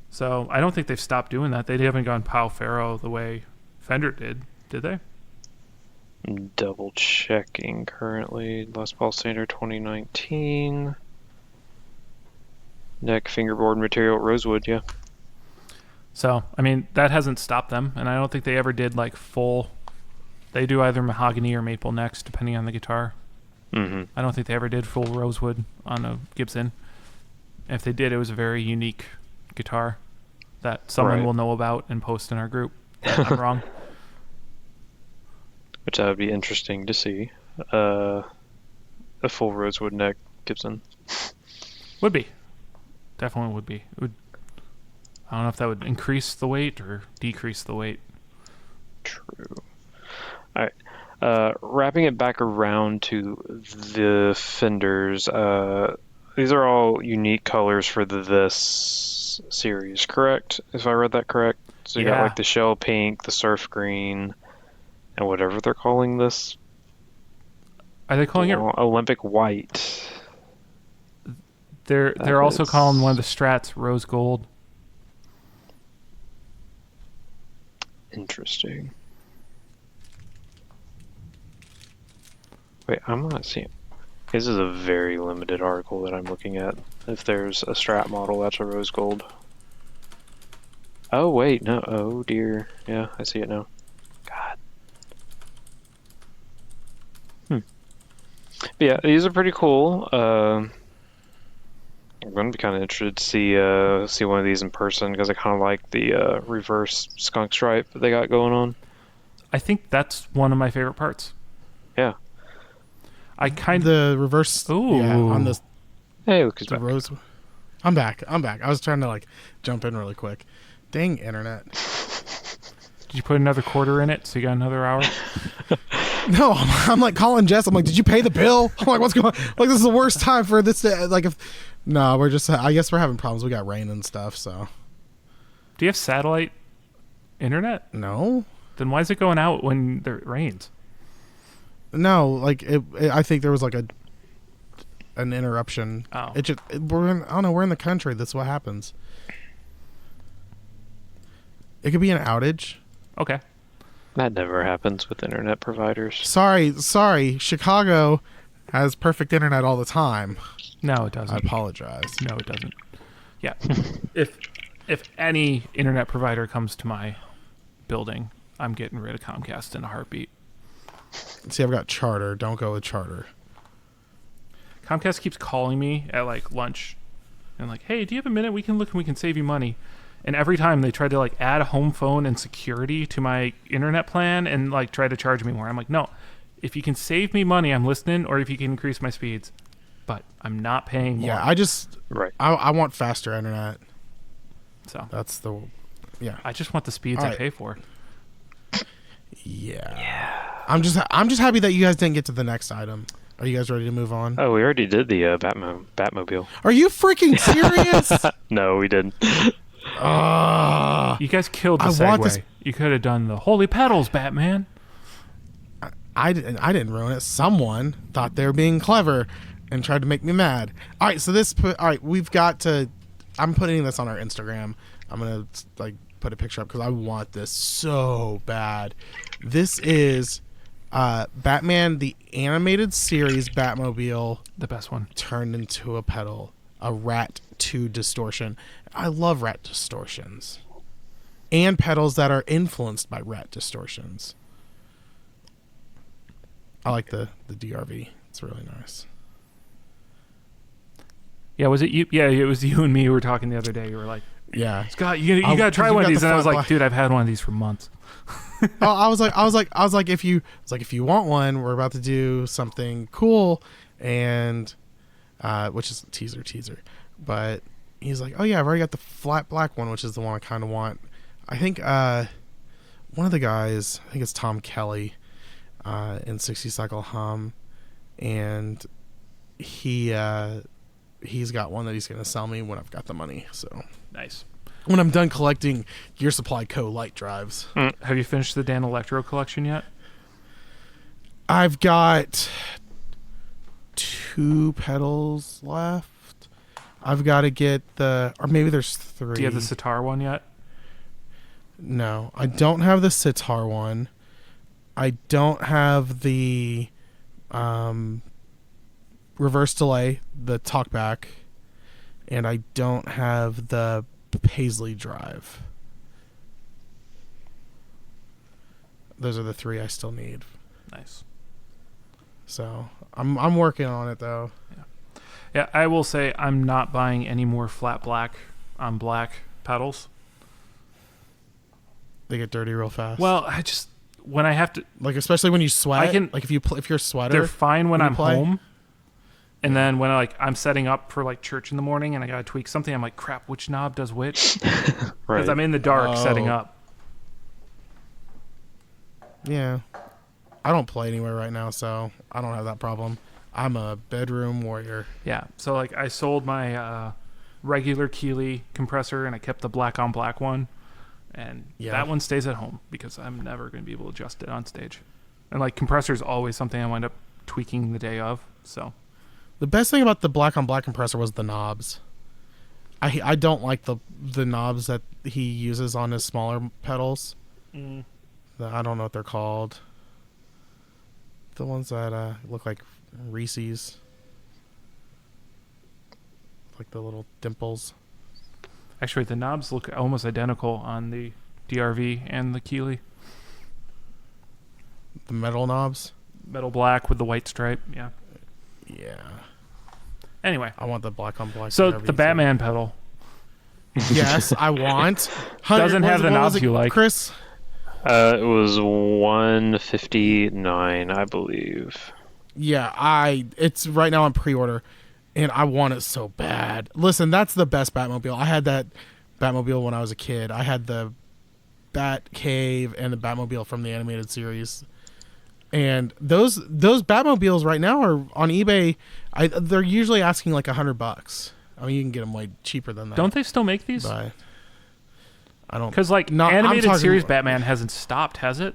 So I don't think they've stopped doing that. They haven't gone Pau Ferro the way Fender did they? I'm double checking currently. Les Paul Standard 2019. Neck fingerboard material rosewood, yeah. So, I mean, that hasn't stopped them, and I don't think they ever did like full... They do either mahogany or maple necks, depending on the guitar. I don't think they ever did full rosewood on a Gibson. If they did, it was a very unique guitar that someone will know about and post in our group. I'm wrong. Which that would be interesting to see. A full rosewood neck Gibson. Would be. Definitely would be. I don't know if that would increase the weight or decrease the weight. True. All right. Wrapping it back around to the Fenders, these are all unique colors for this series, correct? If I read that correct? So you got like the shell pink, the surf green, and whatever they're calling this. Are they calling it Olympic white? They're also calling one of the Strats rose gold. Interesting. Wait, I'm not seeing. This is a very limited article that I'm looking at. If there's a Strat model, that's a rose gold. Oh wait, no. Oh dear. Yeah, I see it now. God. But yeah, these are pretty cool. I'm going to be kind of interested to see one of these in person because I kind of like the reverse skunk stripe that they got going on. I think that's one of my favorite parts. Yeah. The reverse. Ooh. Yeah, on this. Hey, look who's the back. rose. I'm back. I was trying to like jump in really quick. Dang internet. Did you put another quarter in it so you got another hour? No, I'm like calling Jess. I'm like, did you pay the bill? I'm like, what's going on? Like, this is the worst time for this to, like, if. No, we're just, I guess we're having problems. We got rain and stuff, so. Do you have satellite internet? No. Then why is it going out when there rains? No, like, I think there was like an interruption. Oh. I don't know, we're in the country. That's what happens. It could be an outage. Okay. That never happens with internet providers. Sorry. Chicago has perfect internet all the time. No, it doesn't. I apologize. No, it doesn't. Yeah. if any internet provider comes to my building, I'm getting rid of Comcast in a heartbeat. See, I've got Charter. Don't go with Charter. Comcast keeps calling me at like lunch and like, hey, do you have a minute? We can look and we can save you money. And every time they try to like add a home phone and security to my internet plan and like try to charge me more. I'm like, no, if you can save me money, I'm listening, or if you can increase my speeds. But I'm not paying more. Yeah, I want faster internet. So that's the, yeah. I just want the speeds I pay for. Yeah. I'm just happy that you guys didn't get to the next item. Are you guys ready to move on? Oh, we already did the Batmobile. Are you freaking serious? No, we didn't. You guys killed the segue. You could have done the holy petals, Batman. I didn't ruin it. Someone thought they were being clever and tried to make me mad. All right, we've got to. I'm putting this on our Instagram. I'm gonna like put a picture up because I want this so bad. This is Batman the animated series Batmobile, the best one, turned into a pedal, a Rat 2 distortion. I love Rat distortions and pedals that are influenced by Rat distortions. I like the DRV. It's really nice. Yeah, was it you? Yeah, it was you and me who were talking the other day. You were like, "Yeah, Scott, you got to try one of these." And I was like, "Dude, I've had one of these for months." I was like, if you want one, we're about to do something cool, and which is teaser. But he's like, "Oh yeah, I've already got the flat black one, which is the one I kind of want." I think one of the guys, I think it's Tom Kelly, in 60 Cycle Hum, and he's got one that he's gonna sell me when I've got the money. So nice. When I'm done collecting Gear Supply Co. light drives. Have you finished the Dan Electro collection yet? I've got 2 pedals left. I've got to get or maybe there's 3. Do you have the sitar one yet? No, I don't have the sitar one. I don't have the reverse delay, the talkback, and I don't have the Paisley drive. Those are the 3 I still need. Nice. So I'm working on it though. Yeah, I will say I'm not buying any more flat black on black pedals. They get dirty real fast. Well, when I have to, like, especially when you sweat, like if you're a sweater, they're fine when I'm home. And then when I'm setting up for like church in the morning and I gotta tweak something, I'm like, crap, which knob does which? Because I'm in the dark setting up. Yeah, I don't play anywhere right now, so I don't have that problem. I'm a bedroom warrior. Yeah, so like I sold my regular Keeley compressor and I kept the black on black one, and that one stays at home because I'm never going to be able to adjust it on stage. And like compressor is always something I wind up tweaking the day of. So the best thing about the black on black compressor was the knobs. I don't like the knobs that he uses on his smaller pedals. I don't know what they're called. The ones that look like Reese's. Like the little dimples. Actually, the knobs look almost identical on the DRV and the Keeley. The metal knobs? Metal black with the white stripe, yeah. Yeah. Anyway. I want the black on black. So the Batman pedal. Yes, I want. Doesn't have the knobs you like. Chris? It was $159, I believe. Yeah, it's right now on pre-order, and I want it so bad. Listen, that's the best Batmobile. I had that Batmobile when I was a kid. I had the Bat Cave and the Batmobile from the animated series. And those Batmobiles right now are on eBay. They're usually asking like $100. I mean, you can get them way cheaper than that. Don't they still make these? But I don't. Because like animated series Batman hasn't stopped, has it?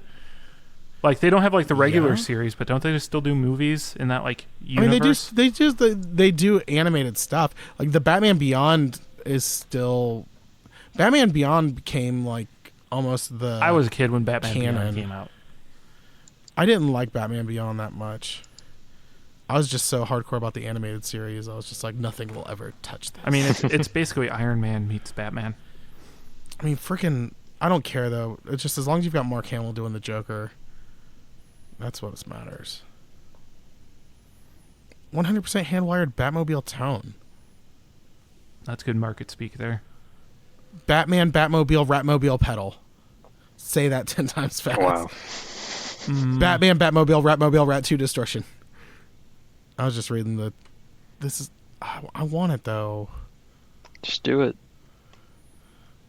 Like they don't have like the regular series, but don't they just still do movies in that like universe? I mean, they do animated stuff. Like the Batman Beyond is still. Batman Beyond became like almost the. I was a kid when Batman Beyond came out. I didn't like Batman Beyond that much. I was just so hardcore about the animated series. I was just like, nothing will ever touch this. I mean, it's basically Iron Man meets Batman. I mean, freaking, I don't care though. It's just as long as you've got Mark Hamill doing the Joker, that's what matters. 100% hand-wired Batmobile tone. That's good market speak there. Batman, Batmobile, Ratmobile pedal. Say that 10 times fast. Wow. Batman, Batmobile, Ratmobile, Rat 2 Distortion. I was just reading this is. I want it though. Just do it.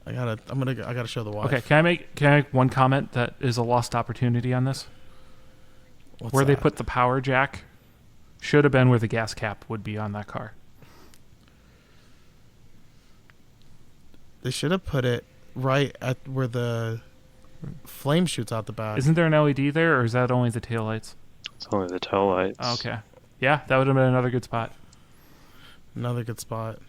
I gotta show the wife. Okay, can I make one comment that is a lost opportunity on this? What's they put the power jack should have been where the gas cap would be on that car. They should have put it right at where the flame shoots out the back. Isn't there an LED there, or is that only the taillights? It's only the taillights. Oh, okay. Yeah, that would have been another good spot. Another good spot.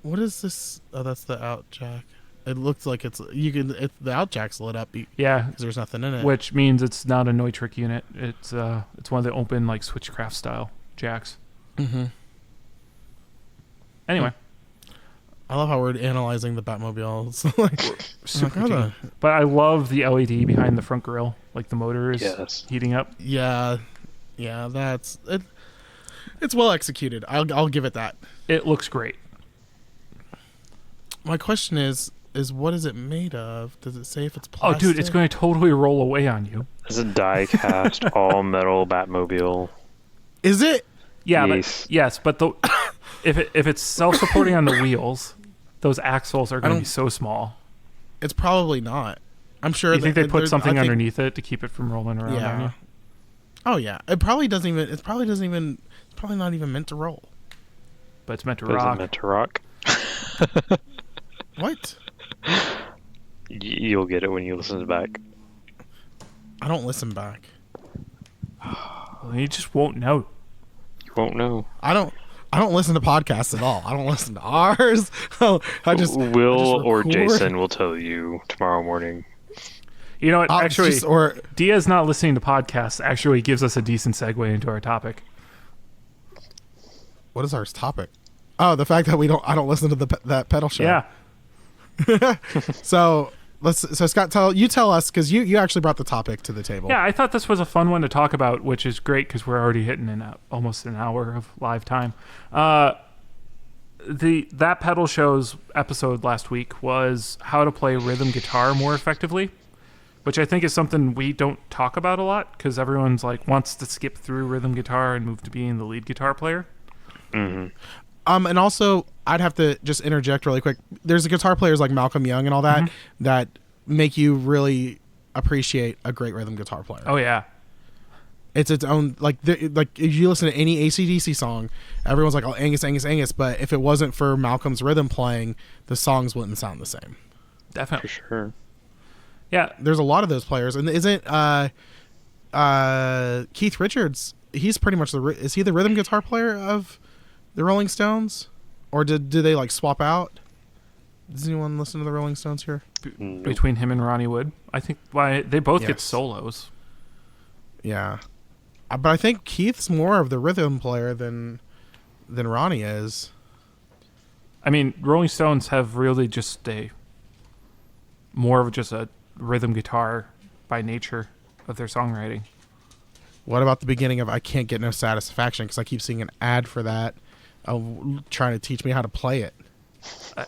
What is this? Oh, that's the out jack. It looks like the out jack's lit up. Yeah, because there's nothing in it. Which means it's not a Neutrik unit. It's one of the open like Switchcraft style jacks. Mm-hmm. Anyway. I love how we're analyzing the Batmobiles. Super but I love the LED behind the front grille, like the motor is heating up. Yeah, that's it. It's well executed. I'll give it that. It looks great. My question is what is it made of? Does it say if it's plastic? Oh, dude, it's going to totally roll away on you. It's a die-cast all-metal Batmobile. Is it? Yeah, but if it's self-supporting on the wheels, those axles are going to be so small. It's probably not. I'm sure. You think they put something underneath it to keep it from rolling around on you? Oh yeah, it probably doesn't even. It's probably not even meant to roll. But it's meant to rock. It's meant to rock. What? You'll get it when you listen back. I don't listen back. Well, you just won't know. You won't know. I don't listen to podcasts at all. I don't listen to ours. Will or Jason will tell you tomorrow morning. You know what? Actually, Diaz not listening to podcasts actually gives us a decent segue into our topic. What is our topic? Oh, the fact that I don't listen to that pedal show. Yeah. So Scott, tell us, because you actually brought the topic to the table. Yeah, I thought this was a fun one to talk about, which is great because we're already hitting almost an hour of live time. That pedal show's episode last week was how to play rhythm guitar more effectively, which I think is something we don't talk about a lot because everyone's like wants to skip through rhythm guitar and move to being the lead guitar player. Mm-hmm. And also, I'd have to just interject really quick. There's guitar players like Malcolm Young and all that that make you really appreciate a great rhythm guitar player. Oh yeah, it's its own like if you listen to any AC/DC song, everyone's like, "Oh, Angus, Angus, Angus." But if it wasn't for Malcolm's rhythm playing, the songs wouldn't sound the same. Definitely, for sure. Yeah, there's a lot of those players, and isn't Keith Richards? He's pretty much is he the rhythm guitar player of the Rolling Stones, or did they like swap out? Does anyone listen to the Rolling Stones here? Between him and Ronnie Wood, I think they both get solos. Yeah, but I think Keith's more of the rhythm player than Ronnie is. I mean, Rolling Stones have really just more of just a rhythm guitar by nature of their songwriting. What about the beginning of "I Can't Get No Satisfaction"? Because I keep seeing an ad for that, trying to teach me how to play it.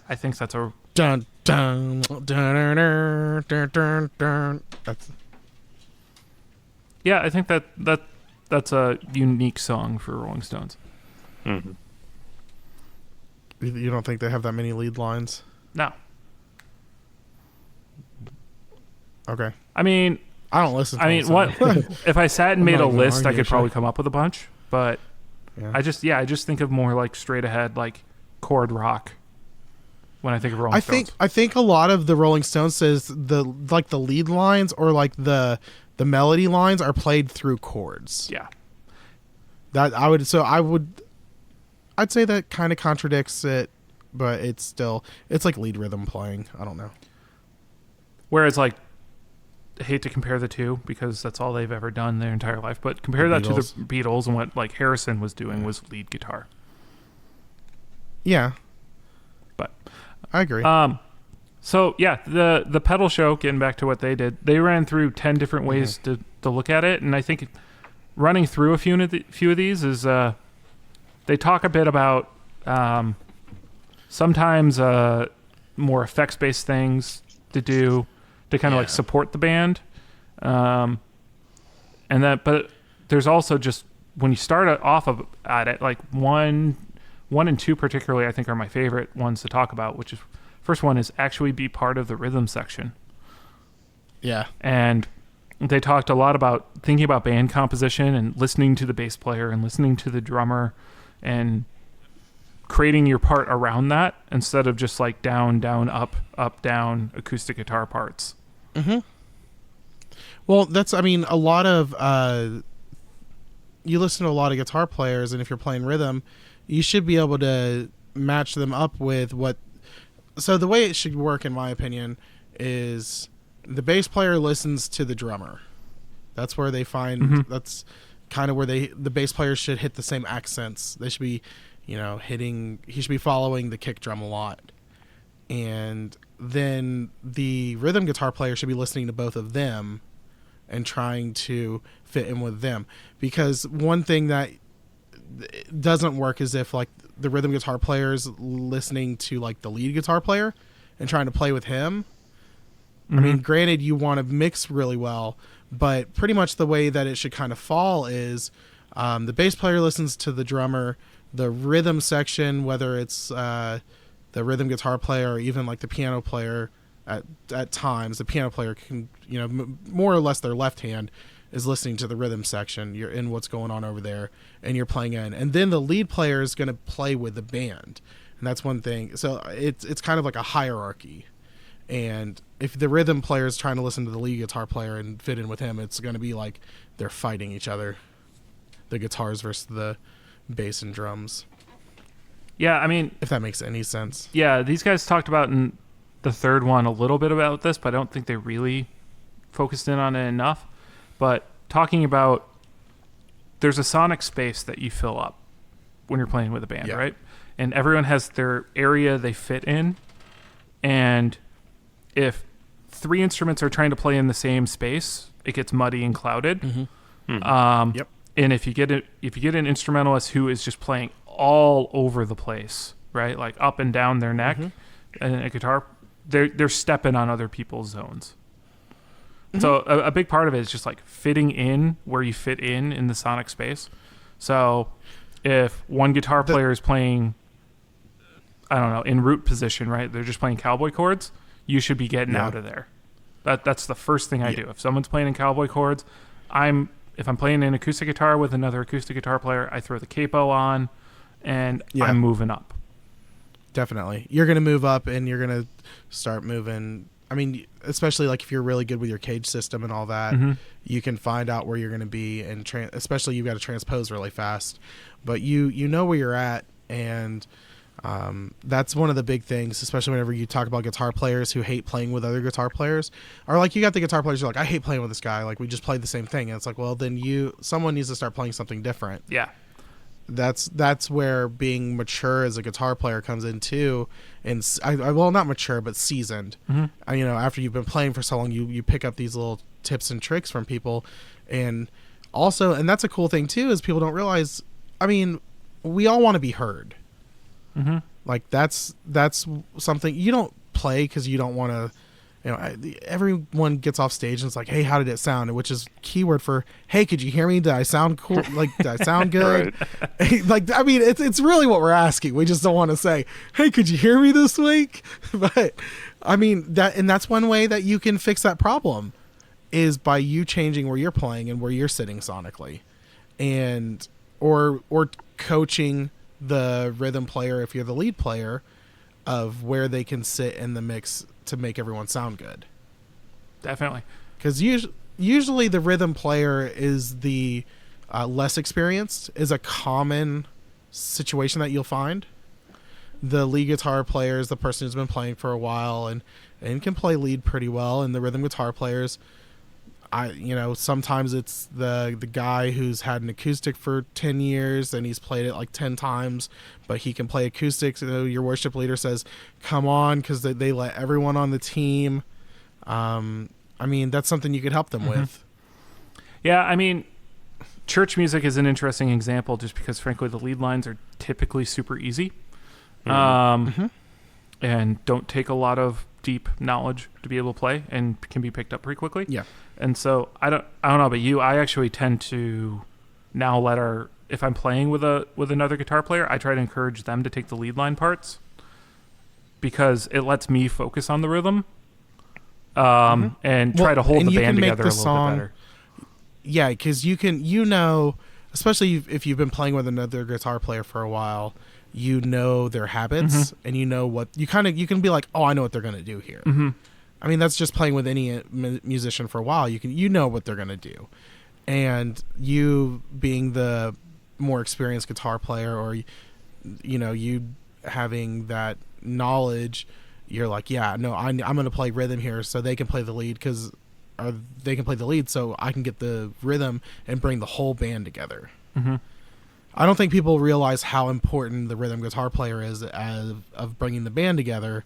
I think that's a dun dun dun dun dun dun dun. Dun. Yeah, I think that's a unique song for Rolling Stones. Mm-hmm. You don't think they have that many lead lines? No. Okay. I mean, I don't listen to what if I sat and made a list, I could probably come up with a bunch, but yeah. I just think of more like straight ahead, like chord rock when I think of Rolling Stones. I think a lot of the Rolling Stones says the lead lines or like the melody lines are played through chords. Yeah. I'd say that kind of contradicts it, but it's like lead rhythm playing. I don't know. Whereas like, I hate to compare the two because that's all they've ever done their entire life, but compare that to the Beatles and what like Harrison was doing was lead guitar. Yeah. But I agree. So yeah, the pedal show, getting back to what they did, they ran through 10 different ways to look at it, and I think running through a few of these is they talk a bit about sometimes more effects-based things to do to kind of like support the band, but there's also just when you start off at it, like one and two particularly, I think are my favorite ones to talk about, which is first one is actually be part of the rhythm section. Yeah. And they talked a lot about thinking about band composition and listening to the bass player and listening to the drummer and creating your part around that instead of just like down, down, up, up, down acoustic guitar parts. Mm-hmm. Well, a lot of, you listen to a lot of guitar players, and if you're playing rhythm, you should be able to match them up with what. So the way it should work, in my opinion, is the bass player listens to the drummer. That's where they find. That's kind of where the bass players should hit the same accents. They should be, hitting. He should be following the kick drum a lot, and then the rhythm guitar player should be listening to both of them and trying to fit in with them. Because one thing that doesn't work is if like the rhythm guitar player is listening to like the lead guitar player and trying to play with him. I mean, granted, you want to mix really well, but pretty much the way that it should kind of fall is the bass player listens to the drummer, the rhythm section, whether it's the rhythm guitar player or even like the piano player at times, the piano player can, more or less their left hand is listening to the rhythm section. You're in what's going on over there and you're playing in, and then the lead player is going to play with the band. And that's one thing. So it's kind of like a hierarchy. And if the rhythm player is trying to listen to the lead guitar player and fit in with him, it's going to be like they're fighting each other, the guitars versus the bass and drums. Yeah, I mean, if that makes any sense. Yeah, these guys talked about in the third one a little bit about this, but I don't think they really focused in on it enough. But talking about there's a sonic space that you fill up when you're playing with a band, right? And everyone has their area they fit in. And if three instruments are trying to play in the same space, it gets muddy and clouded. Yep. And if you get an instrumentalist who is just playing all over the place, right, like up and down their neck, and a guitar, they're stepping on other people's zones. So a big part of it is just like fitting in where you fit in the sonic space. So if one guitar player is playing, I don't know, in root position, right, they're just playing cowboy chords, you should be getting out of there. That's the first thing I do. If someone's playing in cowboy chords, if I'm playing an acoustic guitar with another acoustic guitar player, I throw the capo on and I'm moving up. Definitely. You're going to move up and you're going to start moving. I mean, especially like if you're really good with your cage system and all that, you can find out where you're going to be, and especially you've got to transpose really fast. But you know where you're at, and That's one of the big things, especially whenever you talk about guitar players who hate playing with other guitar players. Or like you got the guitar players who are like, I hate playing with this guy. Like we just played the same thing. And it's like, well, then someone needs to start playing something different. Yeah. That's where being mature as a guitar player comes in too. And well, not mature, but seasoned. Mm-hmm. After you've been playing for so long, you pick up these little tips and tricks from people. And also, and that's a cool thing too, is people don't realize, we all want to be heard. Mm-hmm. Like that's something you don't play because you don't want to. Everyone gets off stage and it's like, hey, how did it sound? Which is keyword for, hey, could you hear me? Did I sound cool? Like, did I sound good? It's really what we're asking. We just don't want to say, hey, could you hear me this week? But that's one way that you can fix that problem is by you changing where you're playing and where you're sitting sonically, and or coaching the rhythm player, if you're the lead player, of where they can sit in the mix to make everyone sound good. Definitely. Because usually the rhythm player is the less experienced, is a common situation that you'll find. The lead guitar player is the person who's been playing for a while and can play lead pretty well, and the rhythm guitar players, sometimes it's the guy who's had an acoustic for 10 years and he's played it like 10 times, but he can play acoustics. Your worship leader says, come on, because they let everyone on the team. That's something you could help them with. Yeah, church music is an interesting example just because, frankly, the lead lines are typically super easy and don't take a lot of deep knowledge to be able to play and can be picked up pretty quickly. Yeah. And so I don't know about you, I actually tend to now if I'm playing with another guitar player, I try to encourage them to take the lead line parts because it lets me focus on the rhythm and try to hold the band together a little bit better. Yeah, because especially if you've been playing with another guitar player for a while, their habits and what you can be like, oh, I know what they're going to do here. That's just playing with any musician for a while. You know what they're going to do. And you being the more experienced guitar player, or, you having that knowledge, you're like, yeah, no, I'm going to play rhythm here so they can play the lead so I can get the rhythm and bring the whole band together. I don't think people realize how important the rhythm guitar player is of bringing the band together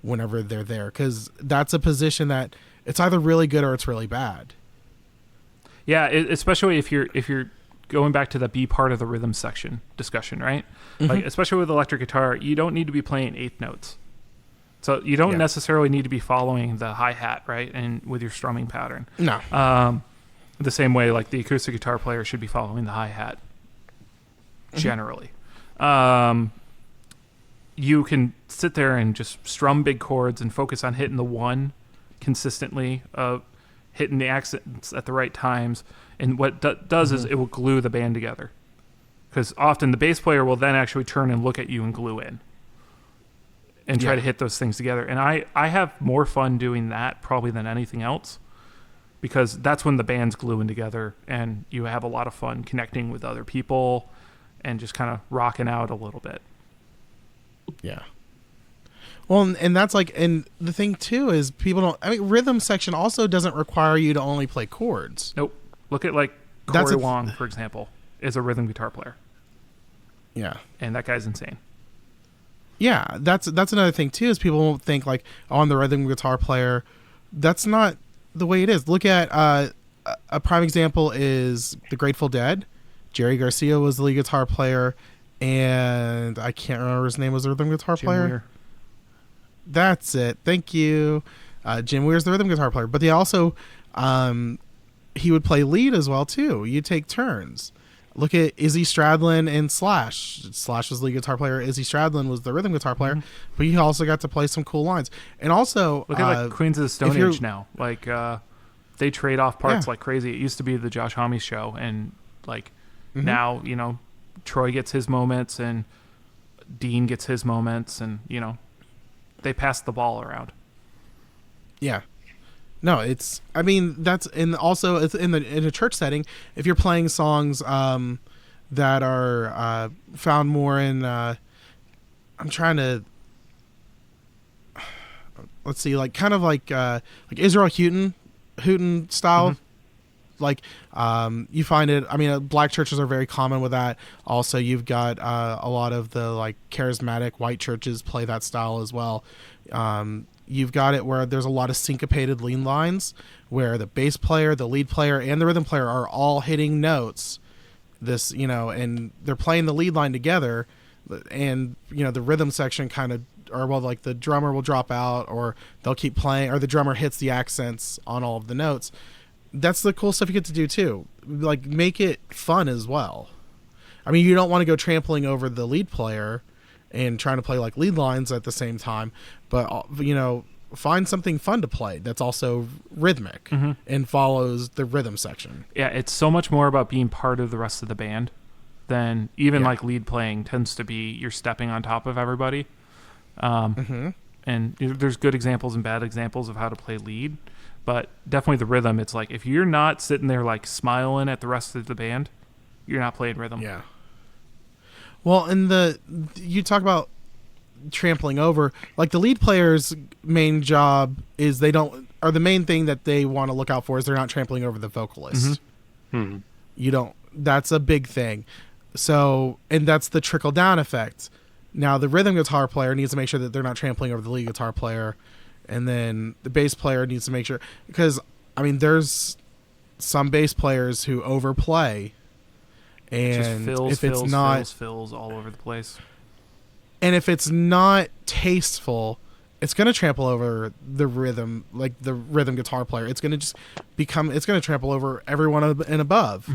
whenever they're there, because that's a position that it's either really good or it's really bad. Yeah, especially if you're going back to the B part of the rhythm section discussion, right? Like especially with electric guitar, you don't need to be playing eighth notes, so you don't necessarily need to be following the hi-hat, right? And with your strumming pattern, no. The same way like the acoustic guitar player should be following the hi-hat. Generally, you can sit there and just strum big chords and focus on hitting the one consistently, hitting the accents at the right times. And what does is it will glue the band together. Because often the bass player will then actually turn and look at you and glue in and try to hit those things together. And I have more fun doing that probably than anything else, because that's when the band's gluing together and you have a lot of fun connecting with other people and just kind of rocking out a little bit. Yeah. Well, and that's and the thing too is rhythm section also doesn't require you to only play chords. Nope. Look at Corey Wong, for example, is a rhythm guitar player. Yeah. And that guy's insane. Yeah, that's another thing too, is people won't think I'm the rhythm guitar player. That's not the way it is. Look at a prime example is the Grateful Dead. Jerry Garcia was the lead guitar player, and I can't remember his name, was the rhythm guitar player. Weir. That's it. Thank you. Jim Weir's the rhythm guitar player, but they also he would play lead as well too. You take turns. Look at Izzy Stradlin and Slash. Slash was the lead guitar player. Izzy Stradlin was the rhythm guitar player, but he also got to play some cool lines. And also, look at Queens of the Stone Age now. They trade off parts like crazy. It used to be the Josh Homme show, and now Troy gets his moments and Dean gets his moments, and they pass the ball around. Yeah. No, it's that's also it's in a church setting. If you're playing songs that are found more in I'm trying to. Let's see, like kind of like Israel Houghton style. Mm-hmm. Like you find it. I mean, black churches are very common with that. Also, you've got a lot of the like charismatic white churches play that style as well. You've got it where there's a lot of syncopated lead lines where the bass player, the lead player, and the rhythm player are all hitting notes. This, and they're playing the lead line together, and the rhythm section kind of, or well, like the drummer will drop out, or they'll keep playing, or the drummer hits the accents on all of the notes. That's the cool stuff you get to do too. Like, make it fun as well. I mean, you don't want to go trampling over the lead player and trying to play like lead lines at the same time, but find something fun to play that's also rhythmic and follows the rhythm section. Yeah, it's so much more about being part of the rest of the band than even like lead playing tends to be you're stepping on top of everybody. And there's good examples and bad examples of how to play lead, but definitely the rhythm, it's like if you're not sitting there like smiling at the rest of the band, you're not playing rhythm. Yeah. Well, and you talk about trampling over, like the lead player's main job is the main thing that they want to look out for is they're not trampling over the vocalist. That's a big thing. So, and that's the trickle down effect. Now the rhythm guitar player needs to make sure that they're not trampling over the lead guitar player, and then the bass player needs to make sure, because I mean there's some bass players who overplay, and fills all over the place. And if it's not tasteful, it's going to trample over the rhythm, like the rhythm guitar player. It's going to trample over everyone and above.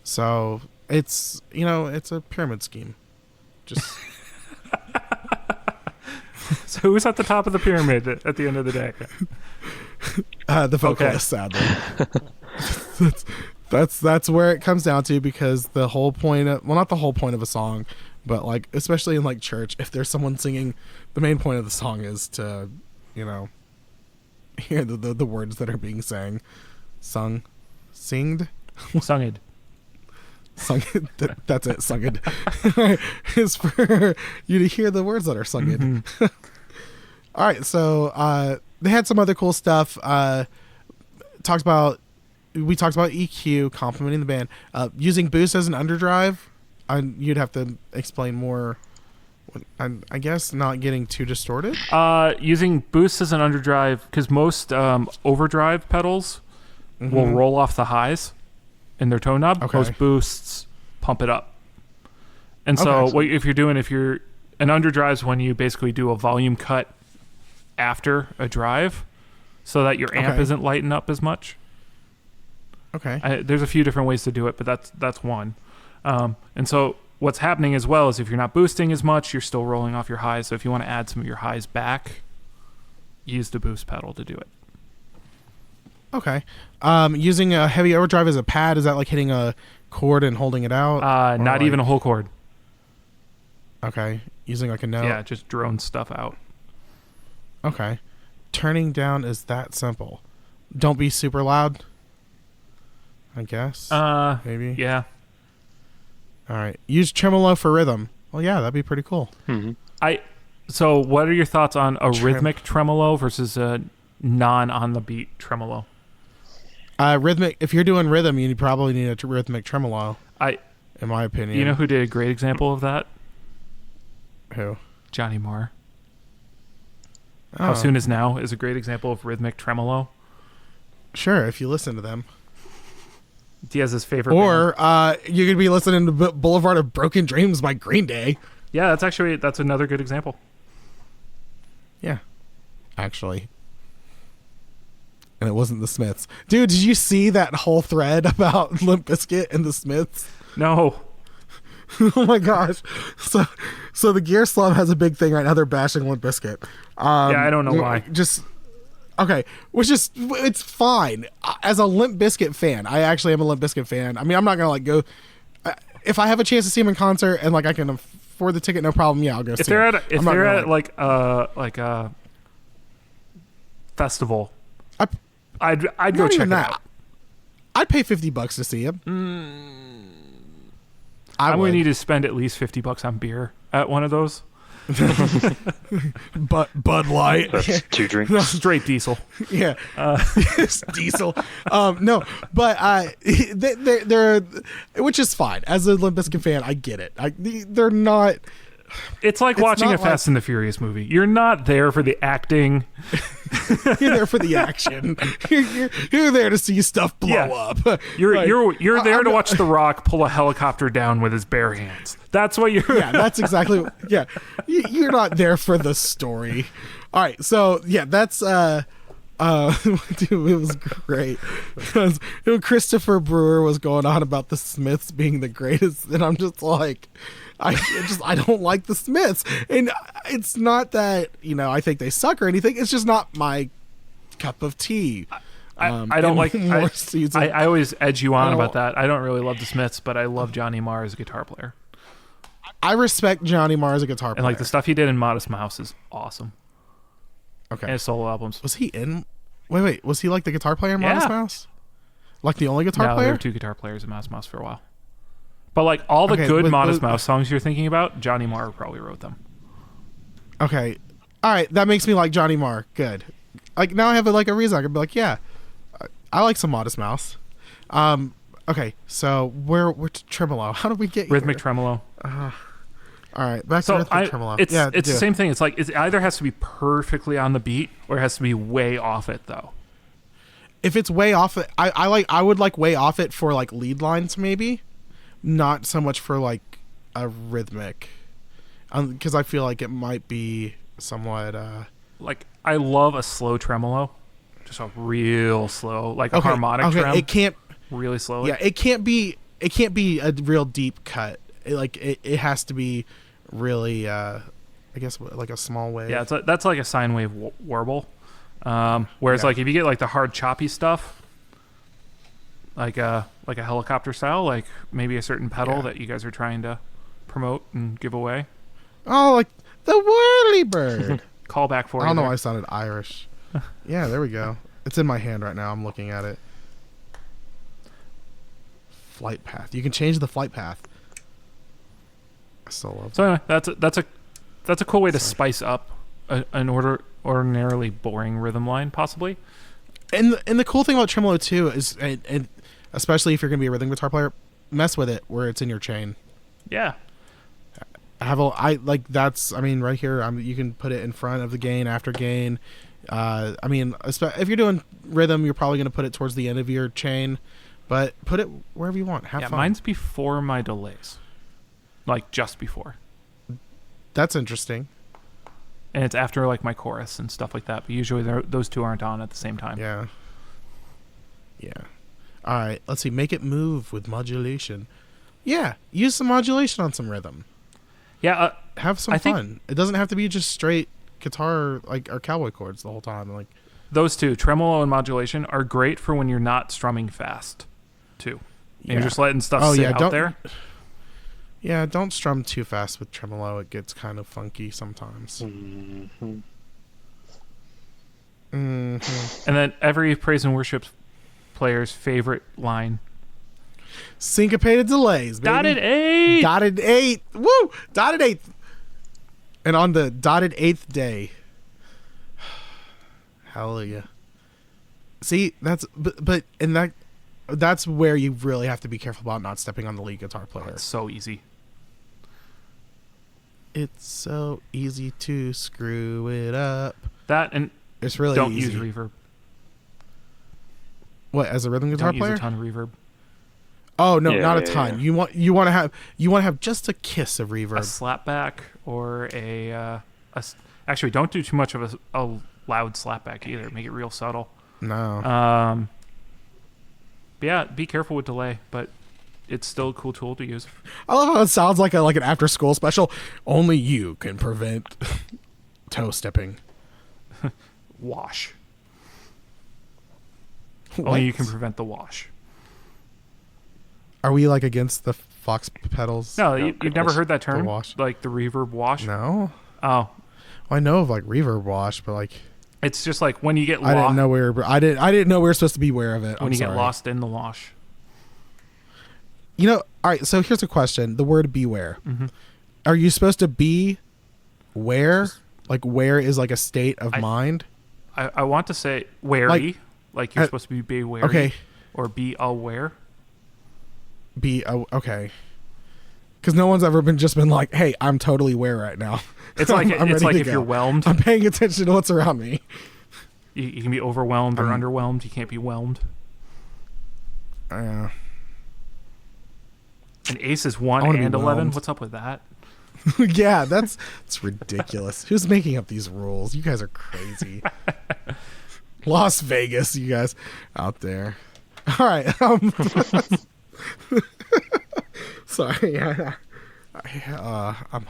So it's a pyramid scheme. Just So who's at the top of the pyramid at the end of the day? The vocalist, sadly. That's where it comes down to, because the whole point of, well, not the whole point of a song, but like especially in like church, if there's someone singing, the main point of the song is to hear the words that are being singed. That's it. Sunged is for you to hear the words that are sung. All right, so they had some other cool stuff. We talked about EQ, complimenting the band, using boost as an underdrive. You'd have to explain more. I guess not getting too distorted. Using boost as an underdrive, because most overdrive pedals will roll off the highs in their tone knob. Most boosts pump it up. And so if you're an underdrive's when you basically do a volume cut after a drive so that your amp isn't lighting up as much. There's a few different ways to do it, but that's one. And so what's happening as well is if you're not boosting as much, you're still rolling off your highs. So if you want to add some of your highs back, use the boost pedal to do it. Using a heavy overdrive as a pad, is that like hitting a chord and holding it out? Not even a whole chord. Using like a note? Yeah, just drone stuff out. Turning down is that simple. Don't be super loud, I guess. Maybe. Yeah. All right. Use tremolo for rhythm. Well, yeah, that'd be pretty cool. So what are your thoughts on a rhythmic tremolo versus a non on the beat tremolo? Rhythmic. If you're doing rhythm, you probably need a rhythmic tremolo. In my opinion. You know who did a great example of that? Who? Johnny Marr. How Soon Is Now is a great example of rhythmic tremolo. Sure, if you listen to them. He has his favorite. Or you could be listening to Boulevard of Broken Dreams by Green Day. Yeah, that's another good example. Yeah, actually. And it wasn't the Smiths. Dude, did you see that whole thread about Limp Bizkit and the Smiths? No. Oh my gosh. So the Gear Slum has a big thing right now. They're bashing Limp Bizkit. Yeah, I don't know why. It's fine. As a Limp Bizkit fan, I actually am a Limp Bizkit fan. I mean, I'm not gonna go. If I have a chance to see them in concert and like I can afford the ticket, no problem. Yeah, I'll go. If they're at like a festival, I'd go check it out. I'd pay $50 to see him. I'm going to need to spend at least $50 on beer at one of those. Bud Light. That's 2 drinks. Straight diesel. Yeah. It's diesel. No, but they're which is fine. As a Limp Bizkit fan, I get it. They're not. It's like watching a Fast and the Furious movie. You're not there for the acting. You're there for the action. You're there to see stuff blow up. You're there to watch The Rock pull a helicopter down with his bare hands. That's what you're. Yeah, that's exactly. Yeah, you're not there for the story. All right, so yeah, that's dude, it was great because Christopher Brewer was going on about the Smiths being the greatest, and I'm just like. I don't like the Smiths, and it's not that I think they suck or anything. It's just not my cup of tea. I don't like. I always edge you on about that. I don't really love the Smiths, but I love Johnny Marr as a guitar player. I respect Johnny Marr as a guitar player, and like the stuff he did in Modest Mouse is awesome. Okay, and his solo albums. Was he in? Wait, was he like the guitar player in Modest Mouse? Like the only guitar player? There were 2 guitar players in Modest Mouse for a while. But like all the good Modest Mouse songs you're thinking about, Johnny Marr probably wrote them. Okay, all right, that makes me like Johnny Marr. Good. Like now I have a reason. I could be like, yeah, I like some Modest Mouse. Okay, so we're tremolo. How did we get rhythmic tremolo? All right, back to rhythmic tremolo. It's the same thing. It's like it either has to be perfectly on the beat or it has to be way off it though. If it's way off it, I would like way off it for like lead lines maybe. Not so much for like a rhythmic, because I feel like it might be somewhat. Like I love a slow tremolo, just a real slow, like a harmonic trem. It can't really slowly. Yeah, it can't be a real deep cut. It has to be really, I guess like a small wave. Yeah, that's like a sine wave warble. Whereas like if you get like the hard choppy stuff. Like a helicopter style, like maybe a certain pedal that you guys are trying to promote and give away. Oh, like the whirly bird. Call back for you. I don't know why I sounded Irish. Yeah, there we go. It's in my hand right now. I'm looking at it. Flight path. You can change the flight path. I still love. So anyway, that's a cool way to spice up an ordinarily boring rhythm line, possibly. And the cool thing about tremolo too is, and especially if you're going to be a rhythm guitar player, mess with it where it's in your chain. Yeah. I mean, right here, you can put it in front of the gain, after gain. I mean, if you're doing rhythm, you're probably going to put it towards the end of your chain, but put it wherever you want. Have fun. Mine's before my delays. Like just before. That's interesting. And it's after like my chorus and stuff like that. But usually those 2 aren't on at the same time. Yeah. Yeah. All right. Let's see. Make it move with modulation. Yeah. Use some modulation on some rhythm. Yeah. Have some fun. It doesn't have to be just straight guitar or cowboy chords the whole time. Like those 2, tremolo and modulation, are great for when you're not strumming fast, too. And you're just letting stuff sit out there. Yeah, don't strum too fast with tremolo. It gets kind of funky sometimes. Mm-hmm. Mm-hmm. And then every praise and worship player's favorite line. Syncopated delays, baby. Dotted 8! Dotted 8! Woo! Dotted 8th! And on the dotted 8th day. Hallelujah. See, that's where you really have to be careful about not stepping on the lead guitar player. It's so easy. It's so easy to screw it up. That and it's really don't easy. use reverb. What, as a rhythm guitar player? Use a ton of reverb. Oh no, not a ton. Yeah. You want to have just a kiss of reverb. A slapback or actually don't do too much of a loud slapback either. Make it real subtle. No. But yeah, be careful with delay, but it's still a cool tool to use. I love how it sounds like an after school special. Only you can prevent toe stepping. Wash. What? Only you can prevent the wash. Are we against the Fox pedals? No, you've never heard that term? The wash? Like the reverb wash? No. Oh. Well, I know of reverb wash, but it's just like when you get lost. I didn't know we were supposed to be aware of it. When you get lost in the wash. All right, so here's a question. The word beware. Mm-hmm. Are you supposed to be where is like a state of mind. I want to say wary, like you're supposed to be wary. Okay. Or be aware. Okay. Because no one's ever been like, hey, I'm totally aware right now. It's like if you're whelmed. I'm paying attention to what's around me. You can be overwhelmed or underwhelmed. You can't be whelmed. Yeah. And Ace is 1 and 11. What's up with that? Yeah, that's ridiculous. Who's making up these rules? You guys are crazy. Las Vegas, you guys out there. All right. Sorry. I'm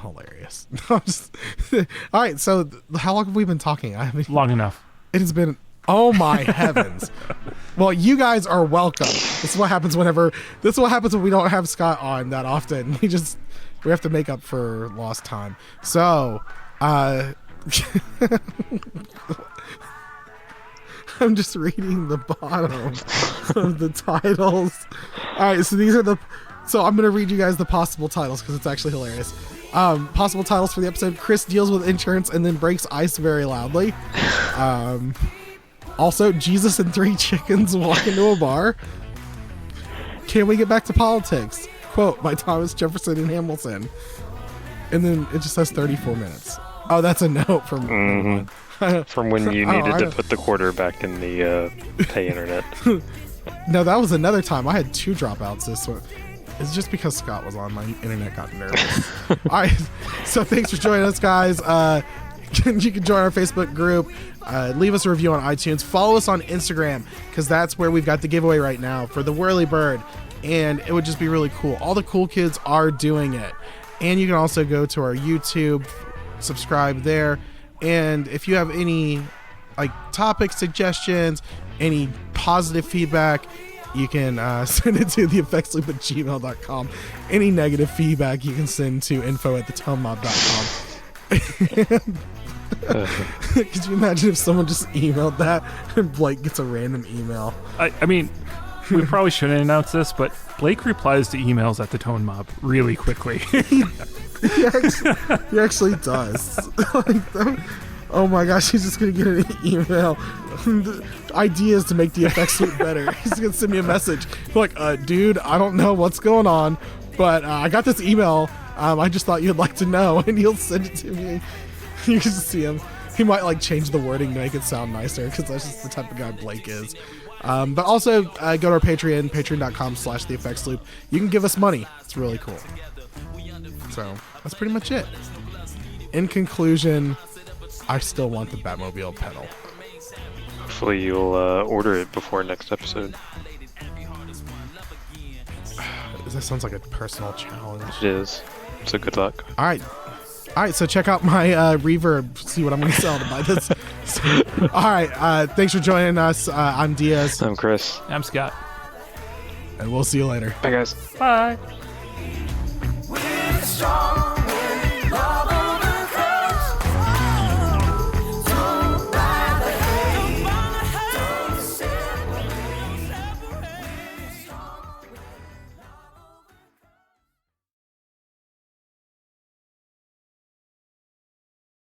hilarious. All right. So how long have we been talking? Long enough. It has been. Oh my heavens. Well, you guys are welcome. This is what happens when we don't have Scott on that often. We have to make up for lost time. So, I'm just reading the bottom of the titles. All right, so I'm going to read you guys the possible titles because it's actually hilarious. Possible titles for the episode: Chris deals with insurance and then breaks ice very loudly. Also, Jesus and 3 chickens walk into a bar. Can we get back to politics? Quote by Thomas Jefferson and Hamilton. And then it just says 34 minutes. Oh, that's a note from from when you needed to put the quarter back in the pay internet. No, that was another time. I had 2 dropouts this one. It's just because Scott was on. My internet got nervous. All right. So thanks for joining us, guys. You can join our Facebook group. Leave us a review on iTunes. Follow us on Instagram because that's where we've got the giveaway right now for the Whirly Bird. And it would just be really cool. All the cool kids are doing it. And you can also go to our YouTube, subscribe there. And if you have any topic suggestions, any positive feedback, you can send it to theeffectsloop@gmail.com. Any negative feedback you can send to info@thetonemob.com. Could you imagine if someone just emailed that and Blake gets a random email? I mean, we probably shouldn't announce this, but Blake replies to emails at the Tone Mob really quickly. He actually does. Oh my gosh, he's just gonna get an email. Ideas to make the effects loop better. He's gonna send me a message like, dude, I don't know what's going on, but I got this email. I just thought you'd like to know, and he'll send it to me. You can see him. He might change the wording to make it sound nicer because that's just the type of guy Blake is. But also go to our Patreon, patreon.com/theeffectsloop. You can give us money. It's really cool. So that's pretty much it. In conclusion, I still want the Batmobile pedal. Hopefully you'll order it before next episode. That sounds like a personal challenge. It is. So good luck. All right, so check out my reverb, see what I'm going to sell to buy this. All right, thanks for joining us. I'm Diaz. I'm Chris. I'm Scott. And we'll see you later. Bye, guys. Bye. We're strong.